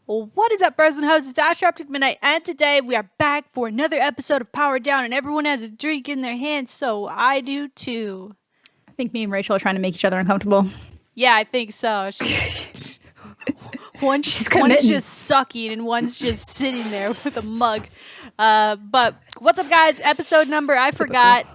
What is up, bros and hoes? It's Asher Optic Midnight, and today we are back for another episode of Power Down, and everyone has a drink in their hand, so I do too. I think me and Rachel are trying to make each other uncomfortable. Yeah, I think so. One's just sucking, and one's just sitting there with a mug. But what's up, guys? Episode number, I forgot.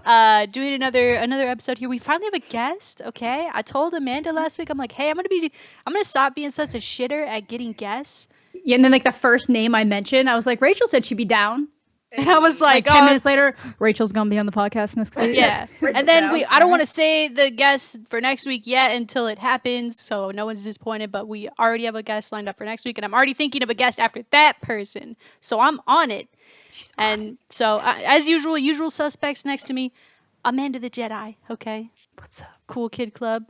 Doing another episode here. We finally have a guest. Okay, I told Amanda last week. I'm like, hey, I'm gonna stop being such a shitter at getting guests. Yeah, and then like the first name I mentioned, I was like, Rachel said she'd be down. And I was like 10 minutes later, Rachel's gonna be on the podcast next week. Yeah. And then I don't want to say the guest for next week yet until it happens, so no one's disappointed, but we already have a guest lined up for next week, and I'm already thinking of a guest after that person. So I'm on it. So as usual suspects next to me, Amanda the Jedi, okay? What's up? Cool Kid Club.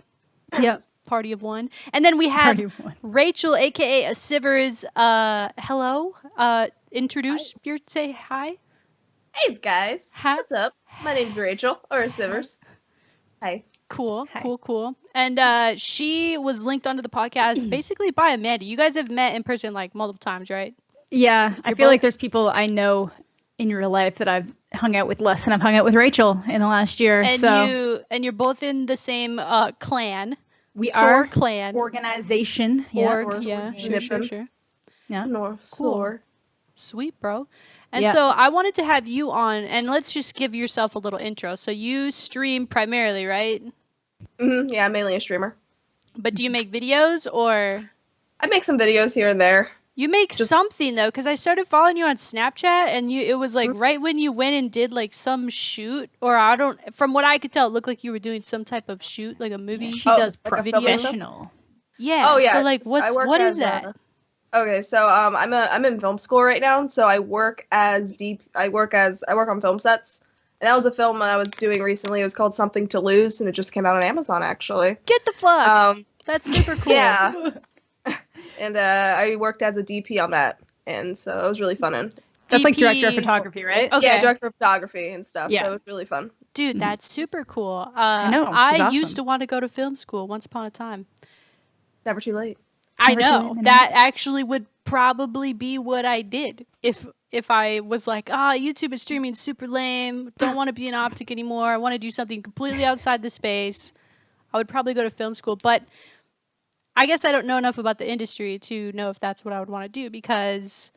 Yep. Party of one. And then we have Rachel, aka Asivrs. Hello. Introduce say hi. Hey guys. Hi. What's up? My name's Rachel, or Asivrs. Hi. Cool. And she was linked onto the podcast basically by Amanda. You guys have met in person like multiple times, right? Yeah, I feel like there's people I know in real life that I've hung out with less than I've hung out with Rachel in the last year. And you're both in the same clan. We are clan organization. Org, yeah, sure. Yeah. Cool. Sweet, bro. And so I wanted to have you on, and let's just give yourself a little intro. So you stream primarily, right? Mm-hmm. Yeah, I'm mainly a streamer. But do you make videos, or? I make some videos here and there. You make something, though, because I started following you on Snapchat, and it was like right when you went and did like some shoot, or from what I could tell, it looked like you were doing some type of shoot, like a movie. She does like professional. Yeah. Oh yeah. So like, what is that? Okay, so I'm in film school right now, so I work on film sets. And that was a film I was doing recently. It was called Something to Lose, and it just came out on Amazon actually. Get the fuck. That's super cool. Yeah. And I worked as a DP on that, and so it was really fun. And that's like director of photography, right? Okay. Yeah, director of photography and stuff. Yeah. So it was really fun. Dude, that's super cool. I know. I used to want to go to film school once upon a time. Never too late. I know. That actually would probably be what I did if I was like, YouTube is streaming super lame, don't want to be an optic anymore, I want to do something completely outside the space. I would probably go to film school, but I guess I don't know enough about the industry to know if that's what I would want to do, because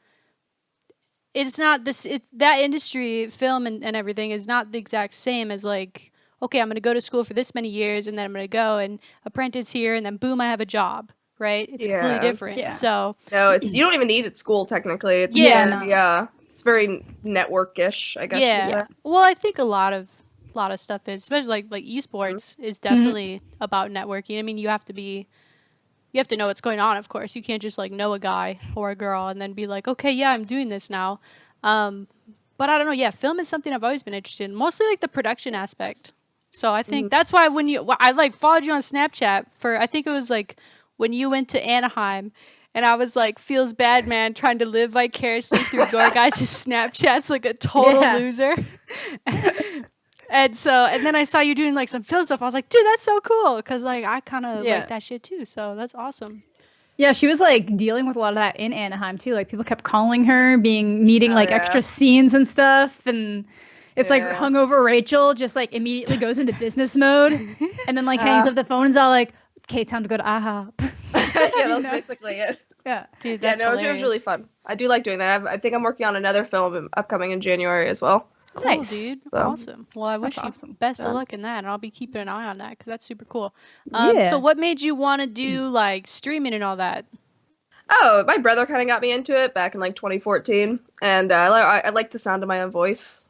it's not that industry, film and everything, is not the exact same as like, okay, I'm going to go to school for this many years and then I'm going to go and apprentice here and then boom, I have a job, right? It's completely different. Yeah. So no, you don't even need it at school technically. It's it's very network-ish, I guess. Yeah. Well, I think a lot of stuff is, especially like eSports, is definitely about networking. I mean, you have to know what's going on, of course. You can't just like know a guy or a girl and then be like, okay, yeah, I'm doing this now. But I don't know. Yeah, film is something I've always been interested in, mostly like the production aspect. So I think that's why I like followed you on Snapchat for, I think it was like when you went to Anaheim, and I was like, feels bad, man, trying to live vicariously through your guys' Snapchats like a total loser. And then I saw you doing like some film stuff. I was like, dude, that's so cool. Because like I kind of like that shit too. So that's awesome. Yeah, she was like dealing with a lot of that in Anaheim too. Like people kept calling her, needing extra scenes and stuff. And it's like hungover Rachel just like immediately goes into business mode, and then like hangs up the phone and is all like, okay, time to go to IHOP. Yeah, that's basically it. Yeah, dude, that's it was really fun. I do like doing that. I think I'm working on another film upcoming in January as well. Cool, nice. Dude. So, awesome. Well, I wish you best of luck in that, and I'll be keeping an eye on that because that's super cool. So what made you want to do like streaming and all that? Oh, my brother kind of got me into it back in like 2014, and I like the sound of my own voice.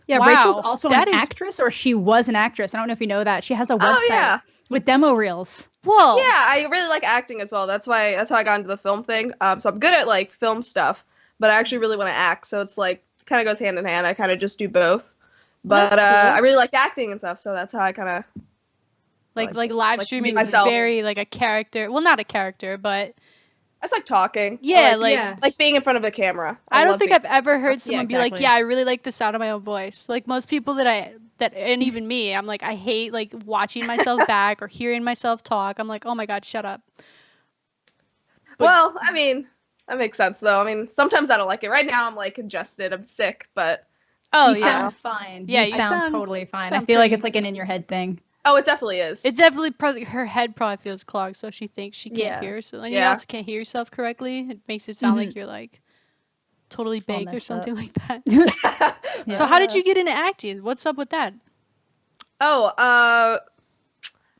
Yeah, wow. Rachel's also an actress, or she was an actress. I don't know if you know that. She has a website with demo reels. Whoa. Yeah, I really like acting as well. That's how I got into the film thing. So I'm good at like film stuff, but I actually really want to act. So it's like kind of goes hand in hand. I kind of just do both. But cool. I really liked acting and stuff, so that's how I kind of like live streaming was very like a character. Well, not a character, but it's like talking. Yeah, like being in front of the camera. I don't think I've ever heard someone be like, "Yeah, I really like the sound of my own voice." Like most people and even me, I'm like, I hate like watching myself back or hearing myself talk. I'm like, oh my god, shut up. But, well, I mean, That makes sense, though. I mean, sometimes I don't like it. Right now, I'm like congested. I'm sick, but you sound fine. Yeah, you sound totally fine. I feel like it's like an in your head thing. Oh, it definitely is. It's definitely probably her head probably feels clogged, so she thinks she can't hear. So and you also can't hear yourself correctly. It makes it sound like you're like totally baked or something like that. So how did you get into acting? What's up with that? Oh, I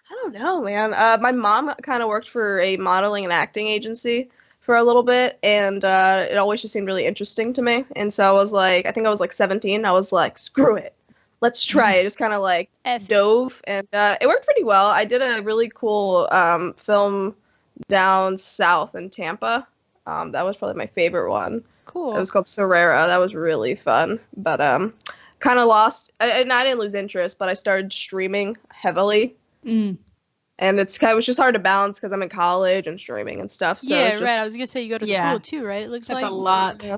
don't know, man. My mom kind of worked for a modeling and acting agency for a little bit, and it always just seemed really interesting to me. And so I was like, I think I was like 17. I was like, screw it, let's try it. Just kind of like dove, and it worked pretty well. I did a really cool film down south in Tampa. That was probably my favorite one. Cool. It was called Sorera. That was really fun, but kind of lost, and I didn't lose interest, but I started streaming heavily. And it was just hard to balance because I'm in college and streaming and stuff. So yeah, right. I was gonna say you go to school too, right? It looks that's like a lot. Yeah.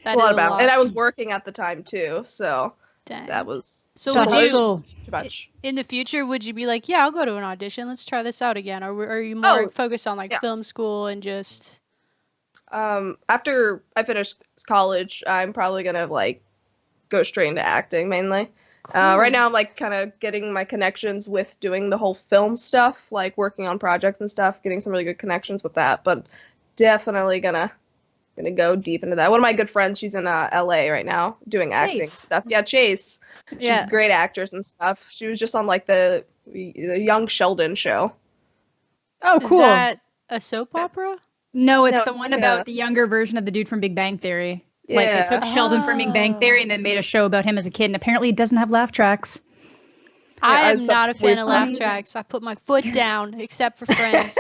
That's a lot of balance. And I was working at the time too, so that was would you too much. In the future? Would you be like, yeah, I'll go to an audition. Let's try this out again, or are you more focused on like film school and just? After I finish college, I'm probably gonna like go straight into acting mainly. Cool. Right now, I'm like kind of getting my connections with doing the whole film stuff, like working on projects and stuff, getting some really good connections with that. But definitely gonna go deep into that. One of my good friends, she's in LA right now doing acting stuff. Yeah, Chase. She's a great actress and stuff. She was just on like the Young Sheldon show. Oh, cool. Is that a soap opera? No, it's the one about the younger version of the dude from Big Bang Theory. Like they took Sheldon from Big Bang Theory and then made a show about him as a kid, and apparently it doesn't have laugh tracks. I am not a fan of laugh tracks. I put my foot down, except for Friends.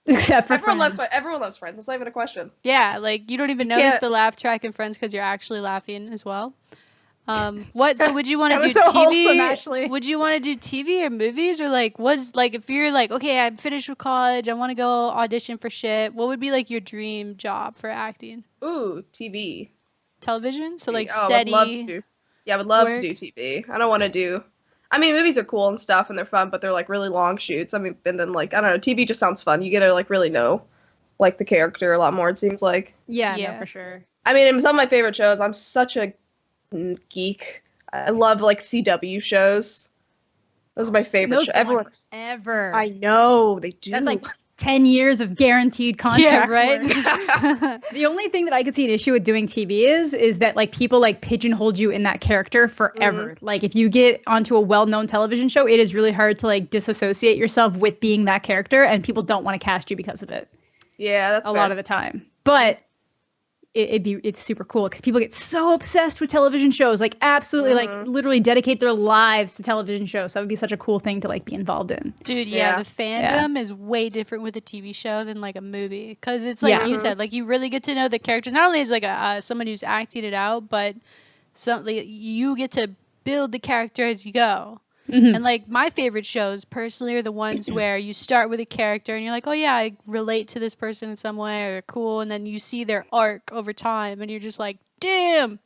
Everyone loves Friends. It's not even a question. Yeah, like you don't even notice the laugh track in Friends because you're actually laughing as well. So would you want to do TV? Wholesome, would you want to do TV or movies, or like what's like if you're like, okay, I'm finished with college, I want to go audition for shit. What would be like your dream job for acting? Ooh, TV. Television? So like steady. I would love to do TV. I don't want to do. I mean, movies are cool and stuff, and they're fun, but they're like really long shoots. I mean, and then like I don't know, TV just sounds fun. You get to like really know, like the character a lot more. It seems like. Yeah, no, for sure. I mean, in some of my favorite shows, I'm such a geek. I love like CW shows. Those are my favorite shows. Everyone ever. I know they do. That's like 10 years of guaranteed contract. Yeah, right. The only thing that I could see an issue with doing TV is that like people like pigeonhole you in that character forever. Like if you get onto a well-known television show, it is really hard to like disassociate yourself with being that character, and people don't want to cast you because of it. Yeah, that's a lot of the time. But it's super cool because people get so obsessed with television shows, like absolutely like literally dedicate their lives to television shows. So that would be such a cool thing to like be involved in. Dude, the fandom is way different with a TV show than like a movie, because it's like you said, like you really get to know the characters. Not only as like someone who's acting it out, but you get to build the character as you go. And like my favorite shows personally are the ones where you start with a character and you're like, oh yeah, I relate to this person in some way, or they're cool, and then you see their arc over time and you're just like, damn.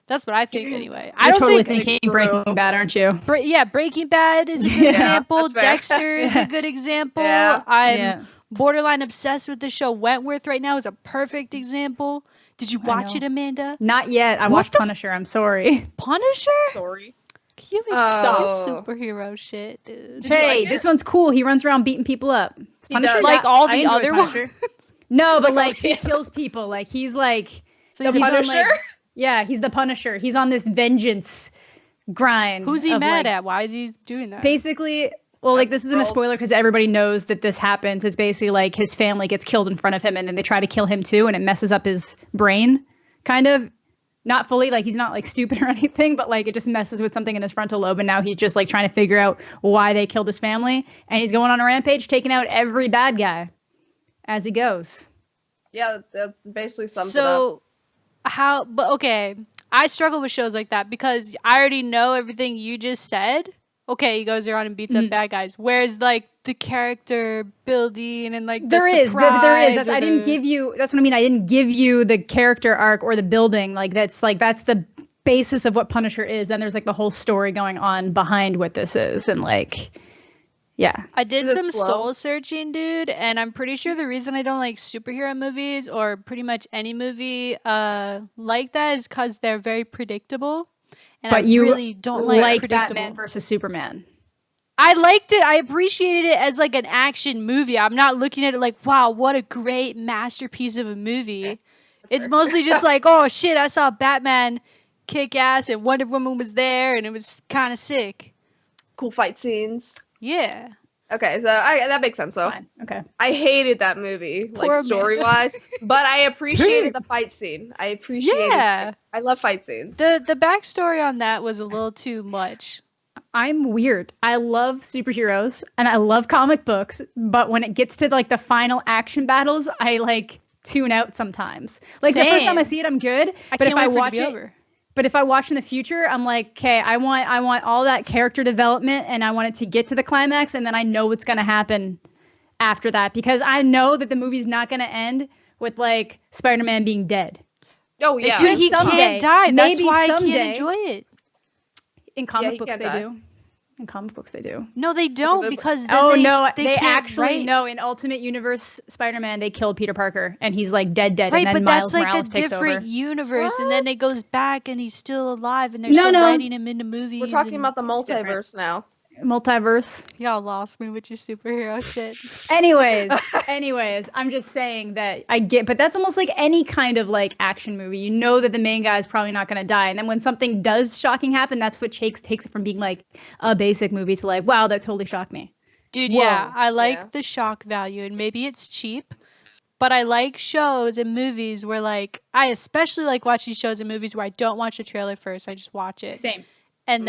That's what I think anyway. You're totally thinking Breaking Bad, aren't you? Breaking Bad is a good example. Dexter is a good example. I'm borderline obsessed with the show Wentworth right now is a perfect example. Did you watch it, Amanda? Not yet. I watched Punisher. I'm sorry. Punisher? Sorry. You stop superhero shit, dude. Hey, this one's cool. He runs around beating people up. Like all the other ones. No, but like he kills people. Like he's like the Punisher. He's the Punisher. He's on this vengeance grind. Who's he mad at? Why is he doing that? Basically, well, like this isn't a spoiler because everybody knows that this happens. It's basically like his family gets killed in front of him, and then they try to kill him too, and it messes up his brain, kind of. Not fully, like he's not like stupid or anything, but like it just messes with something in his frontal lobe, and now he's just like trying to figure out why they killed his family, and he's going on a rampage, taking out every bad guy as he goes. Yeah, that basically sums it up. I struggle with shows like that because I already know everything you just said. Okay, he goes around and beats up bad guys. Whereas like the character building and like there is. I didn't give you. That's what I mean. I didn't give you the character arc or the building. Like that's the basis of what Punisher is. Then there's like the whole story going on behind what this is, and like Yeah. I did Is it some slow? soul searching, dude, and I'm pretty sure the reason I don't like superhero movies or pretty much any movie like that is because they're very predictable. And But I you really don't like like predictable. Batman versus Superman. I liked it. I appreciated it as like an action movie. I'm not looking at it like, wow, what a great masterpiece of a movie. It's fair. mostly just like, oh shit, I saw Batman kick ass and Wonder Woman was there and it was kind of sick. Cool fight scenes. Yeah. Okay, so that makes sense though. Fine. Okay. I hated that movie, Poor like man. story wise, but I appreciated the fight scene. I appreciated. Yeah. I love fight scenes. The backstory on that was a little too much. I'm weird. I love superheroes and I love comic books, but when it gets to like the final action battles, I like tune out sometimes. Like the first time I Same. see it, I'm good. I But can't if wait I for it to watch be it, over. but if I watch in the future, I'm like, okay, I want all that character development and I want it to get to the climax, and then I know what's gonna happen after that because I know that the movie's not gonna end with like Spider-Man being dead. Oh yeah, Dude, he someday, can't die. That's maybe why I someday. can't enjoy it. In comic he books, can't they die. do. In comic books, they do. No, they don't they- because then Oh they, no, they they can't actually write. no. In Ultimate Universe Spider-Man, they killed Peter Parker, and he's like dead, Right, and then but Miles that's like Morales a takes different over. universe, and then it goes back, and he's still alive, and they're No, still no. writing him into movies. we're talking and- about the It's different. multiverse now. Multiverse. Y'all lost me with your superhero shit. Anyways, I'm just saying that I get, but that's almost like any kind of like action movie. You know that the main guy is probably not going to die, and then when something does shocking happen, that's what takes it from being like a basic movie to like, wow, that totally shocked me. Dude, Whoa. yeah, I like Yeah. the shock value, and maybe it's cheap, but I like shows and movies where like I especially like watching shows and movies where I don't watch the trailer first. I just watch it. Same. And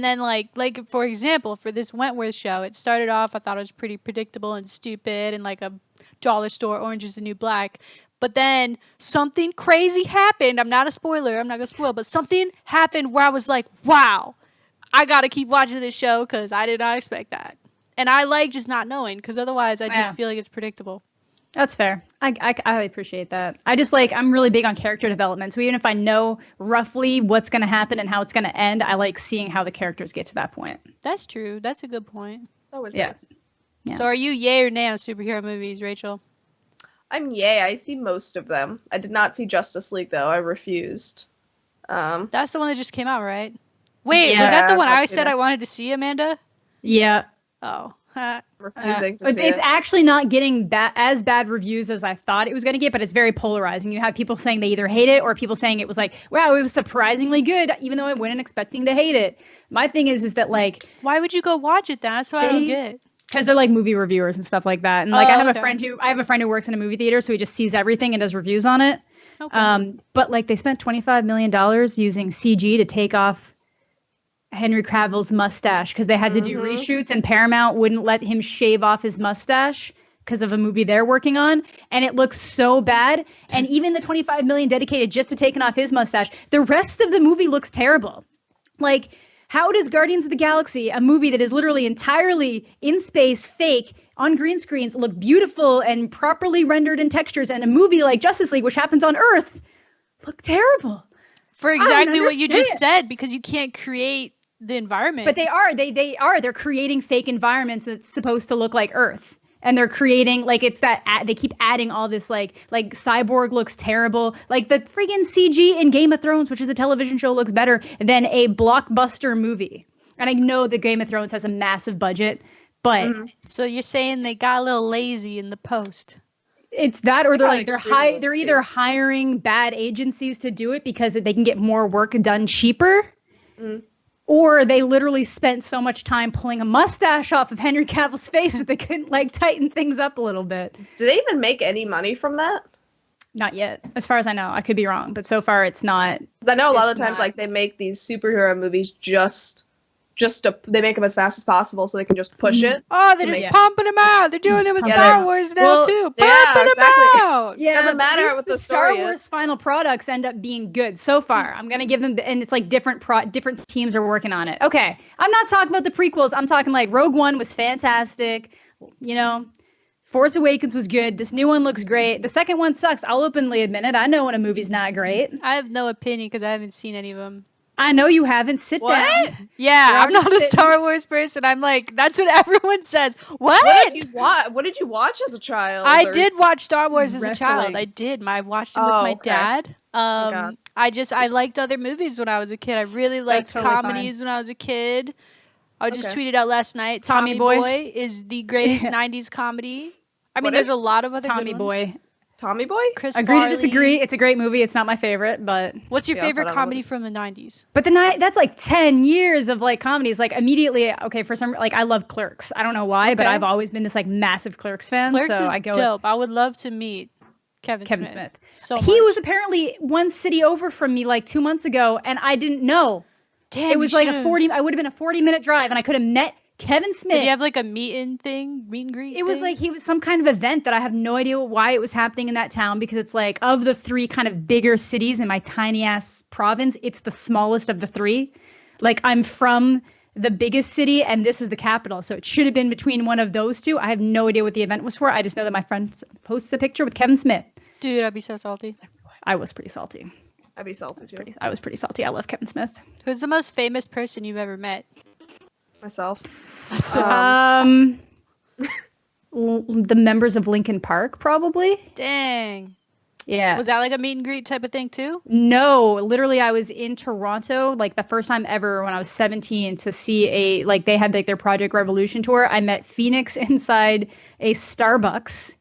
then like for example, for this Wentworth show, it started off I thought it was pretty predictable and stupid and like a dollar store Orange is the New Black. But then something crazy happened. I'm not a spoiler. I'm not going to spoil, but something happened where I was like, "Wow. I got to keep watching this show cuz I did not expect that." And I like just not knowing cuz otherwise I just Yeah. feel like it's predictable. That's fair. I appreciate that. I just like, I'm really big on character development. So even if I know roughly what's going to happen and how it's going to end, I like seeing how the characters get to that point. That's true. That's a good point. Always Yeah. nice. Yeah. So are you yay or nay on superhero movies, Rachel? I'm yay. I see most of them. I did not see Justice League though. I refused. That's the one that just came out, right? Wait, was Yeah, that the one I I've seen said it. I wanted to see, Amanda? Yeah. Oh. Refusing to It's see it. actually not getting as bad reviews as I thought it was going to get, but it's very polarizing. You have people saying they either hate it or people saying it was like, wow, it was surprisingly good, even though I wasn't expecting to hate it. My thing is that like, Why would you go watch it then? That's what I don't They- get. because they're like movie reviewers and stuff like that. And like, Oh, I have okay. a friend who works in a movie theater, so he just sees everything and does reviews on it. Okay. But like they spent $25 million using CG to take off Henry Cavill's mustache because they had to do reshoots and Paramount wouldn't let him shave off his mustache because of a movie they're working on, and it looks so bad. And even the $25 million dedicated just to taking off his mustache, the rest of the movie looks terrible. Like, how does Guardians of the Galaxy, a movie that is literally entirely in space, fake, on green screens, look beautiful and properly rendered in textures, and a movie like Justice League, which happens on Earth, look terrible? For don't exactly what you just understand. said, because you can't create the environment. But they're creating fake environments that's supposed to look like Earth. And they're creating like it's that they keep adding all this like Cyborg looks terrible. Like the friggin' CG in Game of Thrones, which is a television show, looks better than a blockbuster movie. And I know that Game of Thrones has a massive budget, but So you're saying they got a little lazy in the post. it's that, or they're got like extremely they're either hiring bad agencies to do it because they can get more work done cheaper. Or they literally spent so much time pulling a mustache off of Henry Cavill's face that they couldn't like tighten things up a little bit. Did they even make any money from that? Not yet, as far as I know. I could be wrong, but so far it's not. 'Cause I know a lot of It's times not. like they make these superhero movies just to they make them as fast as possible so they can just push it. Oh, they're just Yeah. pumping them out. They're doing it with Yeah, Star they're- Wars now well, too. yeah, Pumping exactly. them out. Doesn't matter at least what the Star story Wars is. final products end up being good so far. I'm gonna give them, and it's like different teams are working on it. Okay, I'm not talking about the prequels. I'm talking like Rogue One was fantastic. You know, Force Awakens was good. This new one looks great. The second one sucks. I'll openly admit it. I know when a movie's not great. I have no opinion because I haven't seen any of them. I know you haven't. Sit down. Yeah, I'm not a Star Wars person. I'm like, that's what everyone says. What? What did you watch as a child? I did watch Star Wars as a child. I did. I watched them with my dad. I liked other movies when I was a kid. I really liked comedies when I was a kid. I just tweeted out last night. Tommy Boy is the greatest '90s comedy. I mean, there's a lot of other good ones. Tommy Boy? Chris Agree Farley. to disagree. It's a great movie. It's not my favorite, but... What's your favorite comedy from the 90s? But that's like 10 years of like comedies. Like immediately, okay, for some, like I love Clerks. I don't know why, but I've always been this like massive Clerks fan. Clerks so is I go dope. I would love to meet Kevin Smith. So he was apparently one city over from me like 2 months ago, and I didn't know. Damn, it was like I would have been a 40-minute drive, and I could have met Kevin Smith. Did he have like a meet and greet? It was like he was some kind of event that I have no idea why it was happening in that town, because it's like of the 3 kind of bigger cities in my tiny ass province, it's the smallest of the 3. Like I'm from the biggest city and this is the capital, so it should have been between one of those 2. I have no idea what the event was for. I just know that my friend posted a picture with Kevin Smith. Dude, I'd be so salty. I was pretty salty. I'd be salty too. I was pretty salty. I love Kevin Smith. Who's the most famous person you've ever met? Myself. The members of Linkin Park, probably. Dang. Yeah. Was that like a meet and greet type of thing too? No, literally I was in Toronto like the first time ever when I was 17 to see they had like their Project Revolution tour. I met Phoenix inside a Starbucks.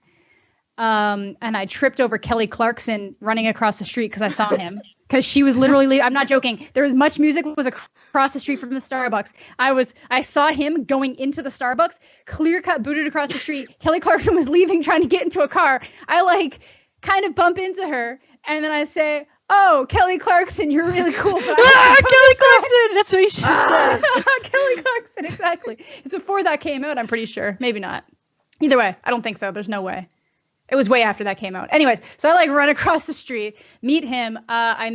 And I tripped over Kelly Clarkson running across the street because I saw him. Because she was literally, I'm not joking, there was much music was across the street from the Starbucks. I saw him going into the Starbucks, clear cut, booted across the street. Kelly Clarkson was leaving, trying to get into a car. I like kind of bump into her, and then I say, "Oh, Kelly Clarkson, you're really cool." Kelly Clarkson! That's what you should have said. Kelly Clarkson, exactly. It's before that came out, I'm pretty sure. Maybe not. Either way, I don't think so. There's no way. It was way after that came out. Anyways, so I like run across the street, meet him. I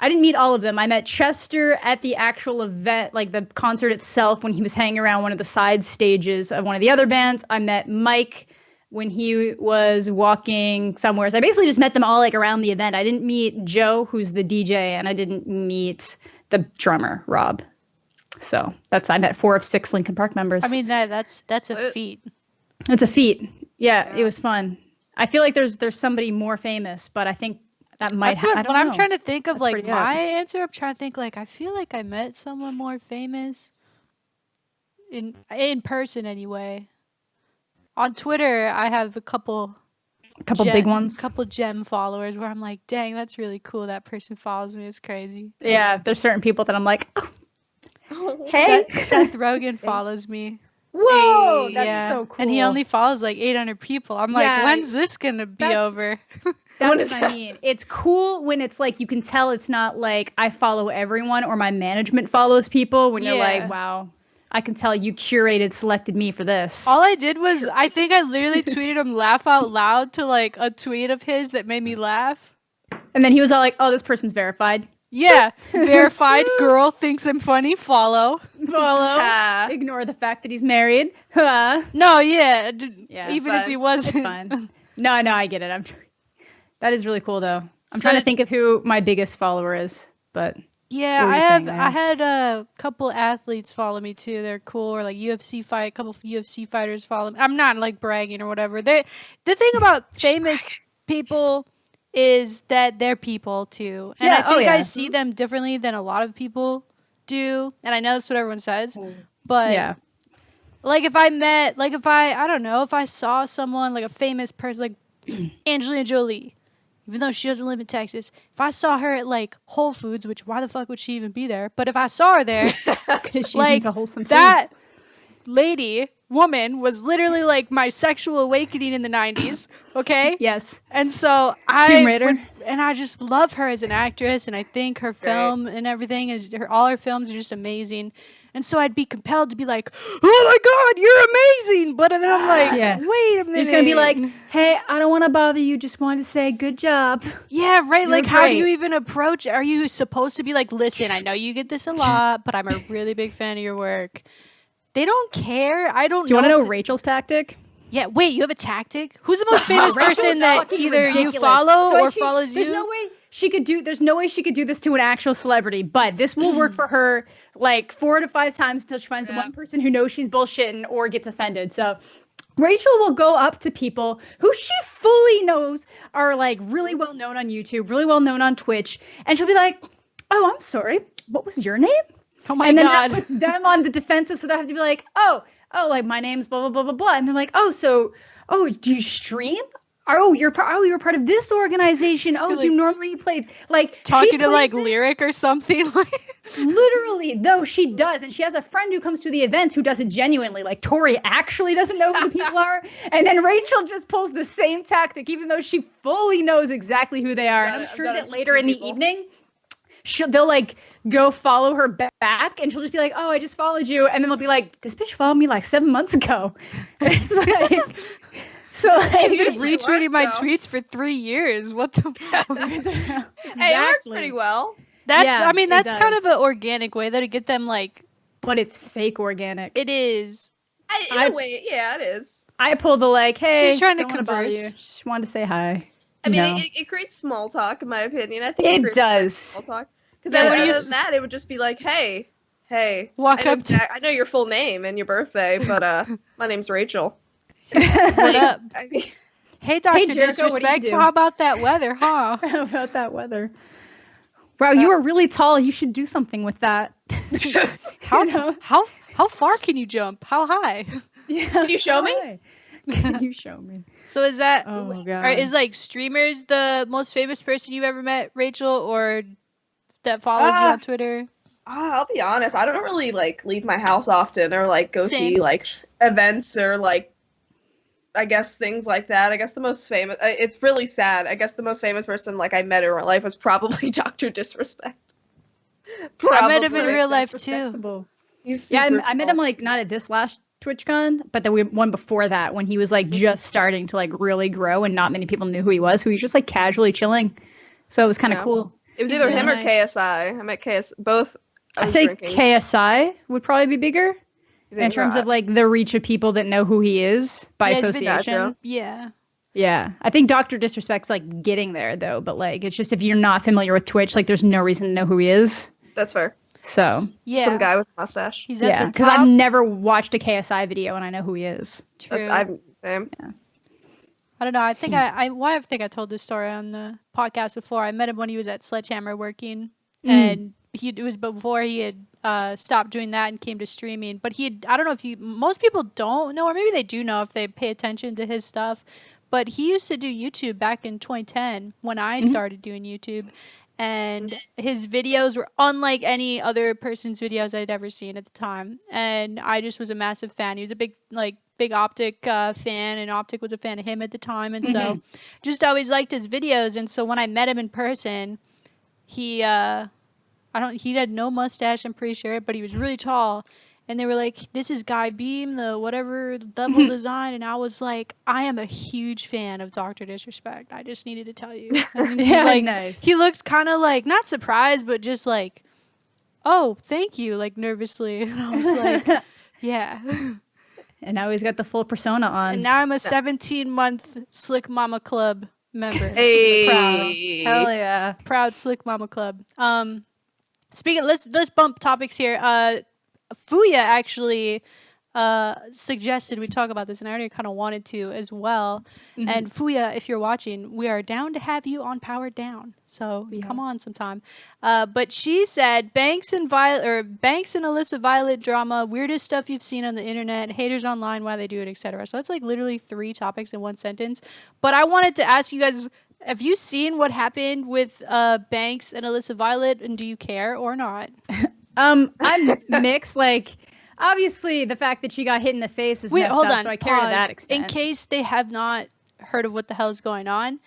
didn't meet all of them. I met Chester at the actual event, like the concert itself, when he was hanging around one of the side stages of one of the other bands. I met Mike when he was walking somewhere. So I basically just met them all like around the event. I didn't meet Joe, who's the DJ, and I didn't meet the drummer, Rob. So I met 4 of 6 Linkin Park members. I mean, that's a feat. It's a feat. Yeah, it was fun. I feel like there's somebody more famous, but I think that might happen. When I'm trying to think of like my answer, I'm trying to think like I feel like I met someone more famous in person anyway. On Twitter, I have a couple big ones, couple gem followers where I'm like, dang, that's really cool. That person follows me. It's crazy. Yeah, there's certain people that I'm like, hey, Seth Rogen follows me. Whoa, that's so cool. And he only follows like 800 people. I'm like, when's this gonna be over? That's what I mean. It's cool when it's like you can tell it's not like I follow everyone or my management follows people. When you're like, wow, I can tell you selected me for this. All I did was, I think I literally tweeted him laugh out loud to like a tweet of his that made me laugh. And then he was all like, oh, this person's verified. Yeah, verified girl thinks I'm funny. Follow. Ignore the fact that he's married. No, even if he wasn't. It's fine. No, I get it. That is really cool, though. I'm trying to think of who my biggest follower is, but yeah, I had a couple athletes follow me too. They're cool, or like a couple of UFC fighters follow me. I'm not like bragging or whatever. The thing about famous people is that they're people too, and I think I see them differently than a lot of people do, and I know that's what everyone says, but like if I saw someone like a famous person like Angelina Jolie, even though she doesn't live in Texas, if I saw her at like Whole Foods, which why the fuck would she even be there? But if I saw her there, she's like into wholesome that foods. Woman was literally like my sexual awakening in the 90s. Okay. Yes. And so I just love her as an actress, and I think her film and everything all her films are just amazing. And so I'd be compelled to be like, oh my God, you're amazing. But then I'm like, wait a minute. She's going to be like, hey, I don't want to bother you. Just wanted to say good job. Yeah, right. Like, how do you even approach? Are you supposed to be like, listen, I know you get this a lot, but I'm a really big fan of your work. They don't care. I don't know. Do you want to know Rachel's tactic? Yeah, wait, you have a tactic? Who's the most famous person that either you follow or follows you? There's no way she could do. There's no way she could do this to an actual celebrity, but this will work for her like 4 to 5 times until she finds the one person who knows she's bullshitting or gets offended. So Rachel will go up to people who she fully knows are like really well known on YouTube, really well known on Twitch, and she'll be like, "Oh, I'm sorry. What was your name?" Oh my God. God. That puts them on the defensive, so they have to be like, oh, like my name's blah blah blah blah blah, and they're like, oh, do you stream? Oh, you're part of this organization. Oh, do you normally play like talking to like Lyric or something? Literally, no, she does, and she has a friend who comes to the events who does it genuinely. Like Tori actually doesn't know who the people are, and then Rachel just pulls the same tactic, even though she fully knows exactly who they are. And I'm sure that later in the evening, they'll like go follow her back, and she'll just be like, "Oh, I just followed you," and then they'll be like, "This bitch followed me like 7 months ago." It's like, so like, she's been retweeting my tweets for 3 years. What the fuck? Exactly. Hey, it works pretty well. That's that's kind of an organic way though to get them like, but it's fake organic. It is. In a way, yeah, it is. I pulled the like, hey, she's trying to converse. She wanted to say hi. I mean, it creates small talk, in my opinion. I think it does. Small talk. Because other than that, it would just be like, hey, walk up to. I know your full name and your birthday, but my name's Rachel. What up? I mean, hey, Dr. Disrespect. How about that weather, huh? How about that weather? Wow, you are really tall. You should do something with that. How far can you jump? How high? Yeah. Can you show me? Can you show me? So is that God. Is like streamers the most famous person you've ever met, Rachel, or that follows you on Twitter? I'll be honest. I don't really like leave my house often or like go see like events or like I guess things like that. I guess the most famous. It's really sad. I guess the most famous person like I met in real life was probably Dr. Disrespect. I met him in real life too. I met him like not at this last TwitchCon, but the one before that when he was like just starting to like really grow and not many people knew who he was. Who he was just like casually chilling. So it was kind of cool. It was either him or KSI. I met both. I say KSI would probably be bigger in terms of like the reach of people that know who he is by association. Yeah. Yeah. I think Dr. Disrespect's like getting there though, but like it's just if you're not familiar with Twitch, like there's no reason to know who he is. That's fair. So some guy with a mustache. He's at the top. Because I've never watched a KSI video and I know who he is. True. Same. Yeah. I don't know. I think I think I told this story on the podcast before. I met him when he was at Sledgehammer working, and it was before he had stopped doing that and came to streaming. But I don't know if most people don't know, or maybe they do know if they pay attention to his stuff. But he used to do YouTube back in 2010 when I started doing YouTube. And his videos were unlike any other person's videos I'd ever seen at the time. And I just was a massive fan. He was a big Optic fan, and Optic was a fan of him at the time. And so just always liked his videos. And so when I met him in person, he had no mustache, I'm pretty sure, but he was really tall. And they were like, "This is Guy Beam, the whatever level design." And I was like, "I am a huge fan of Dr. Disrespect. I just needed to tell you." And nice. He looked kind of like, not surprised, but just like, "Oh, thank you," like nervously. And I was like, "Yeah." And now he's got the full persona on. And now I'm a 17-month Slick Mama Club member. Hey. Proud. Hell yeah. Proud Slick Mama Club. Speaking, let's bump topics here. Fuya actually suggested we talk about this, and I already kind of wanted to as well. And Fuya, if you're watching, we are down to have you on Powered Down, so come on sometime. But she said Banks and Alissa Violet drama, weirdest stuff you've seen on the internet, haters online, why they do it, etc. So that's like literally 3 topics in one sentence. But I wanted to ask you guys, have you seen what happened with Banks and Alissa Violet, and do you care or not? I'm mixed. Like, obviously, the fact that she got hit in the face is messed up, so I care to that extent. In case they have not heard of what the hell is going on,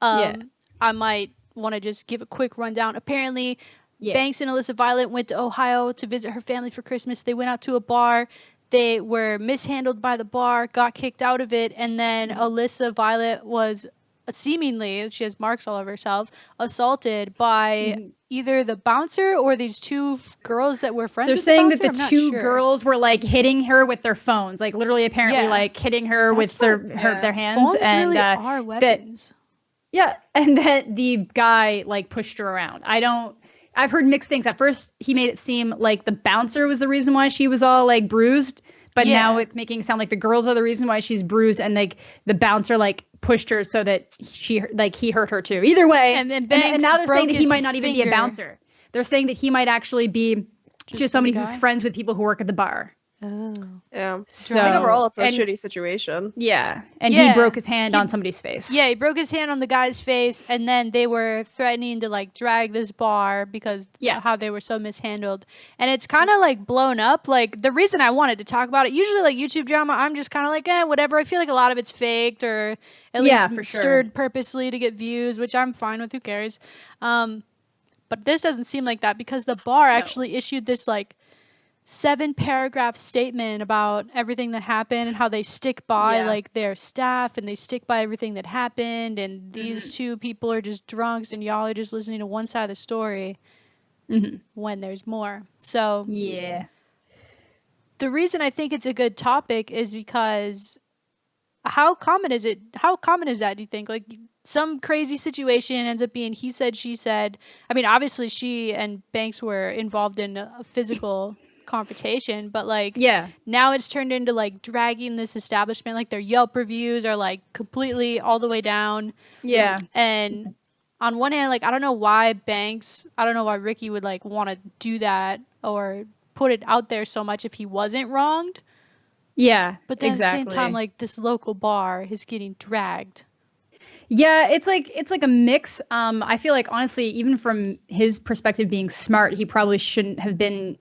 I might want to just give a quick rundown. Apparently, Banks and Alissa Violet went to Ohio to visit her family for Christmas. They went out to a bar. They were mishandled by the bar, got kicked out of it, and then Alissa Violet was seemingly, she has marks all over herself, assaulted by either the bouncer or these 2 girls that were friends with the bouncer. They're saying that the 2 girls were like hitting her with their phones, like literally apparently like hitting her with their hands. Phones and really are weapons. Yeah, and that the guy like pushed her around. I've heard mixed things. At first, he made it seem like the bouncer was the reason why she was all like bruised, but now it's making it sound like the girls are the reason why she's bruised, and like the bouncer like pushed her so that he hurt her too. Either way, and now they're saying that he might not even be a bouncer. They're saying that he might actually be just somebody who's friends with people who work at the bar. Oh. Yeah. So I think overall it's a shitty situation. Yeah. And he broke his hand on somebody's face. Yeah, he broke his hand on the guy's face, and then they were threatening to like drag this bar because of how they were so mishandled. And it's kind of like blown up. Like the reason I wanted to talk about it, usually like YouTube drama, I'm just kind of like, whatever. I feel like a lot of it's faked or at least stirred purposely to get views, which I'm fine with. Who cares? But this doesn't seem like that because the bar actually issued this like 7-paragraph statement about everything that happened and how they stick by like their staff and they stick by everything that happened, and these two people are just drunks and y'all are just listening to one side of the story when there's more. So the reason I think it's a good topic is because how common is that, do you think? Like some crazy situation ends up being he said, she said. I mean, obviously she and Banks were involved in a physical confrontation, but like now it's turned into like dragging this establishment, like their Yelp reviews are like completely all the way down. And on one hand, like I don't know why Ricky would like want to do that or put it out there so much if he wasn't wronged. But then at the same time, like this local bar is getting dragged. It's like a mix. I feel like honestly, even from his perspective being smart, he probably shouldn't have been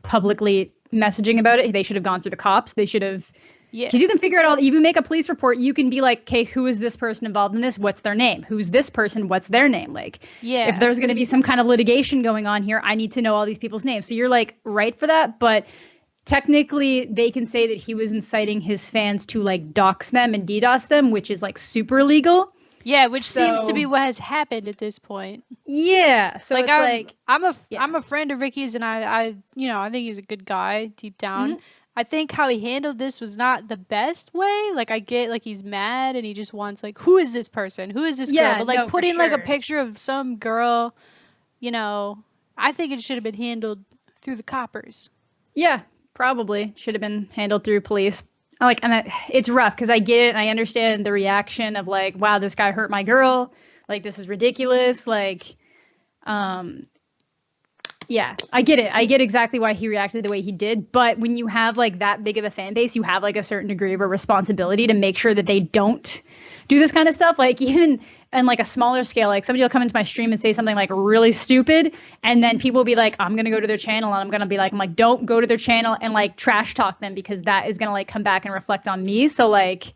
publicly messaging about it. They should have gone through the cops. They should have, because you can figure it out. You can make a police report. You can be like, okay, who is this person involved in this? What's their name? Who's this person? What's their name? Like, if there's going to be some kind of litigation going on here, I need to know all these people's names. So you're like right for that, but technically they can say that he was inciting his fans to like dox them and DDoS them, which is like super illegal. Yeah, which seems to be what has happened at this point. Yeah, so like I'm a friend of Ricky's, and I think he's a good guy deep down. I think how he handled this was not the best way. Like I get like he's mad and he just wants like, who is this person? Who is this girl? But like putting like a picture of some girl, I think it should have been handled through the coppers. Yeah, probably should have been handled through police. It's rough because I get it and I understand the reaction of like, wow, this guy hurt my girl. Like, this is ridiculous. Like, I get it. I get exactly why he reacted the way he did. But when you have like that big of a fan base, you have like a certain degree of a responsibility to make sure that they don't do this kind of stuff. Like even on like a smaller scale, like somebody will come into my stream and say something like really stupid. And then people will be like, I'm going to go to their channel and I'm going to be like, don't go to their channel and like trash talk them because that is going to like come back and reflect on me. So like,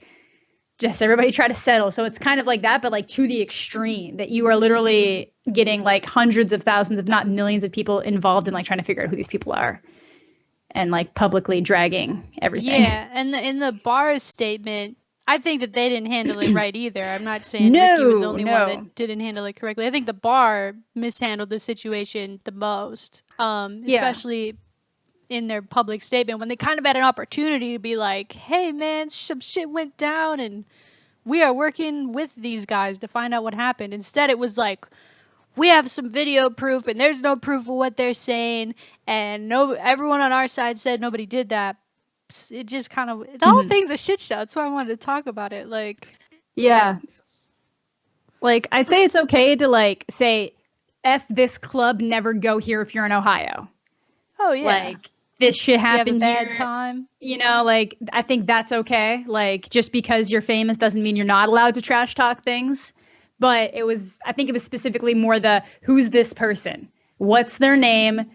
just everybody try to settle. So it's kind of like that, but like to the extreme that you are literally getting like hundreds of thousands, if not millions of people involved in like trying to figure out who these people are and like publicly dragging everything. Yeah. And in the bar's statement, I think that they didn't handle it right either. I'm not saying Ricky was the only one that didn't handle it correctly. I think the bar mishandled the situation the most, especially in their public statement when they kind of had an opportunity to be like, hey man, some shit went down and we are working with these guys to find out what happened. Instead it was like, we have some video proof and there's no proof of what they're saying, and everyone on our side said nobody did that. It just kind of, the whole thing's a shit show. That's why I wanted to talk about it. Like, like I'd say it's okay to like say F this club, never go here if you're in Ohio. Oh yeah, like this shit happened here. Bad here. Time. Like I think that's okay. Like just because you're famous doesn't mean you're not allowed to trash talk things. But I think it was specifically more the who's this person? What's their name?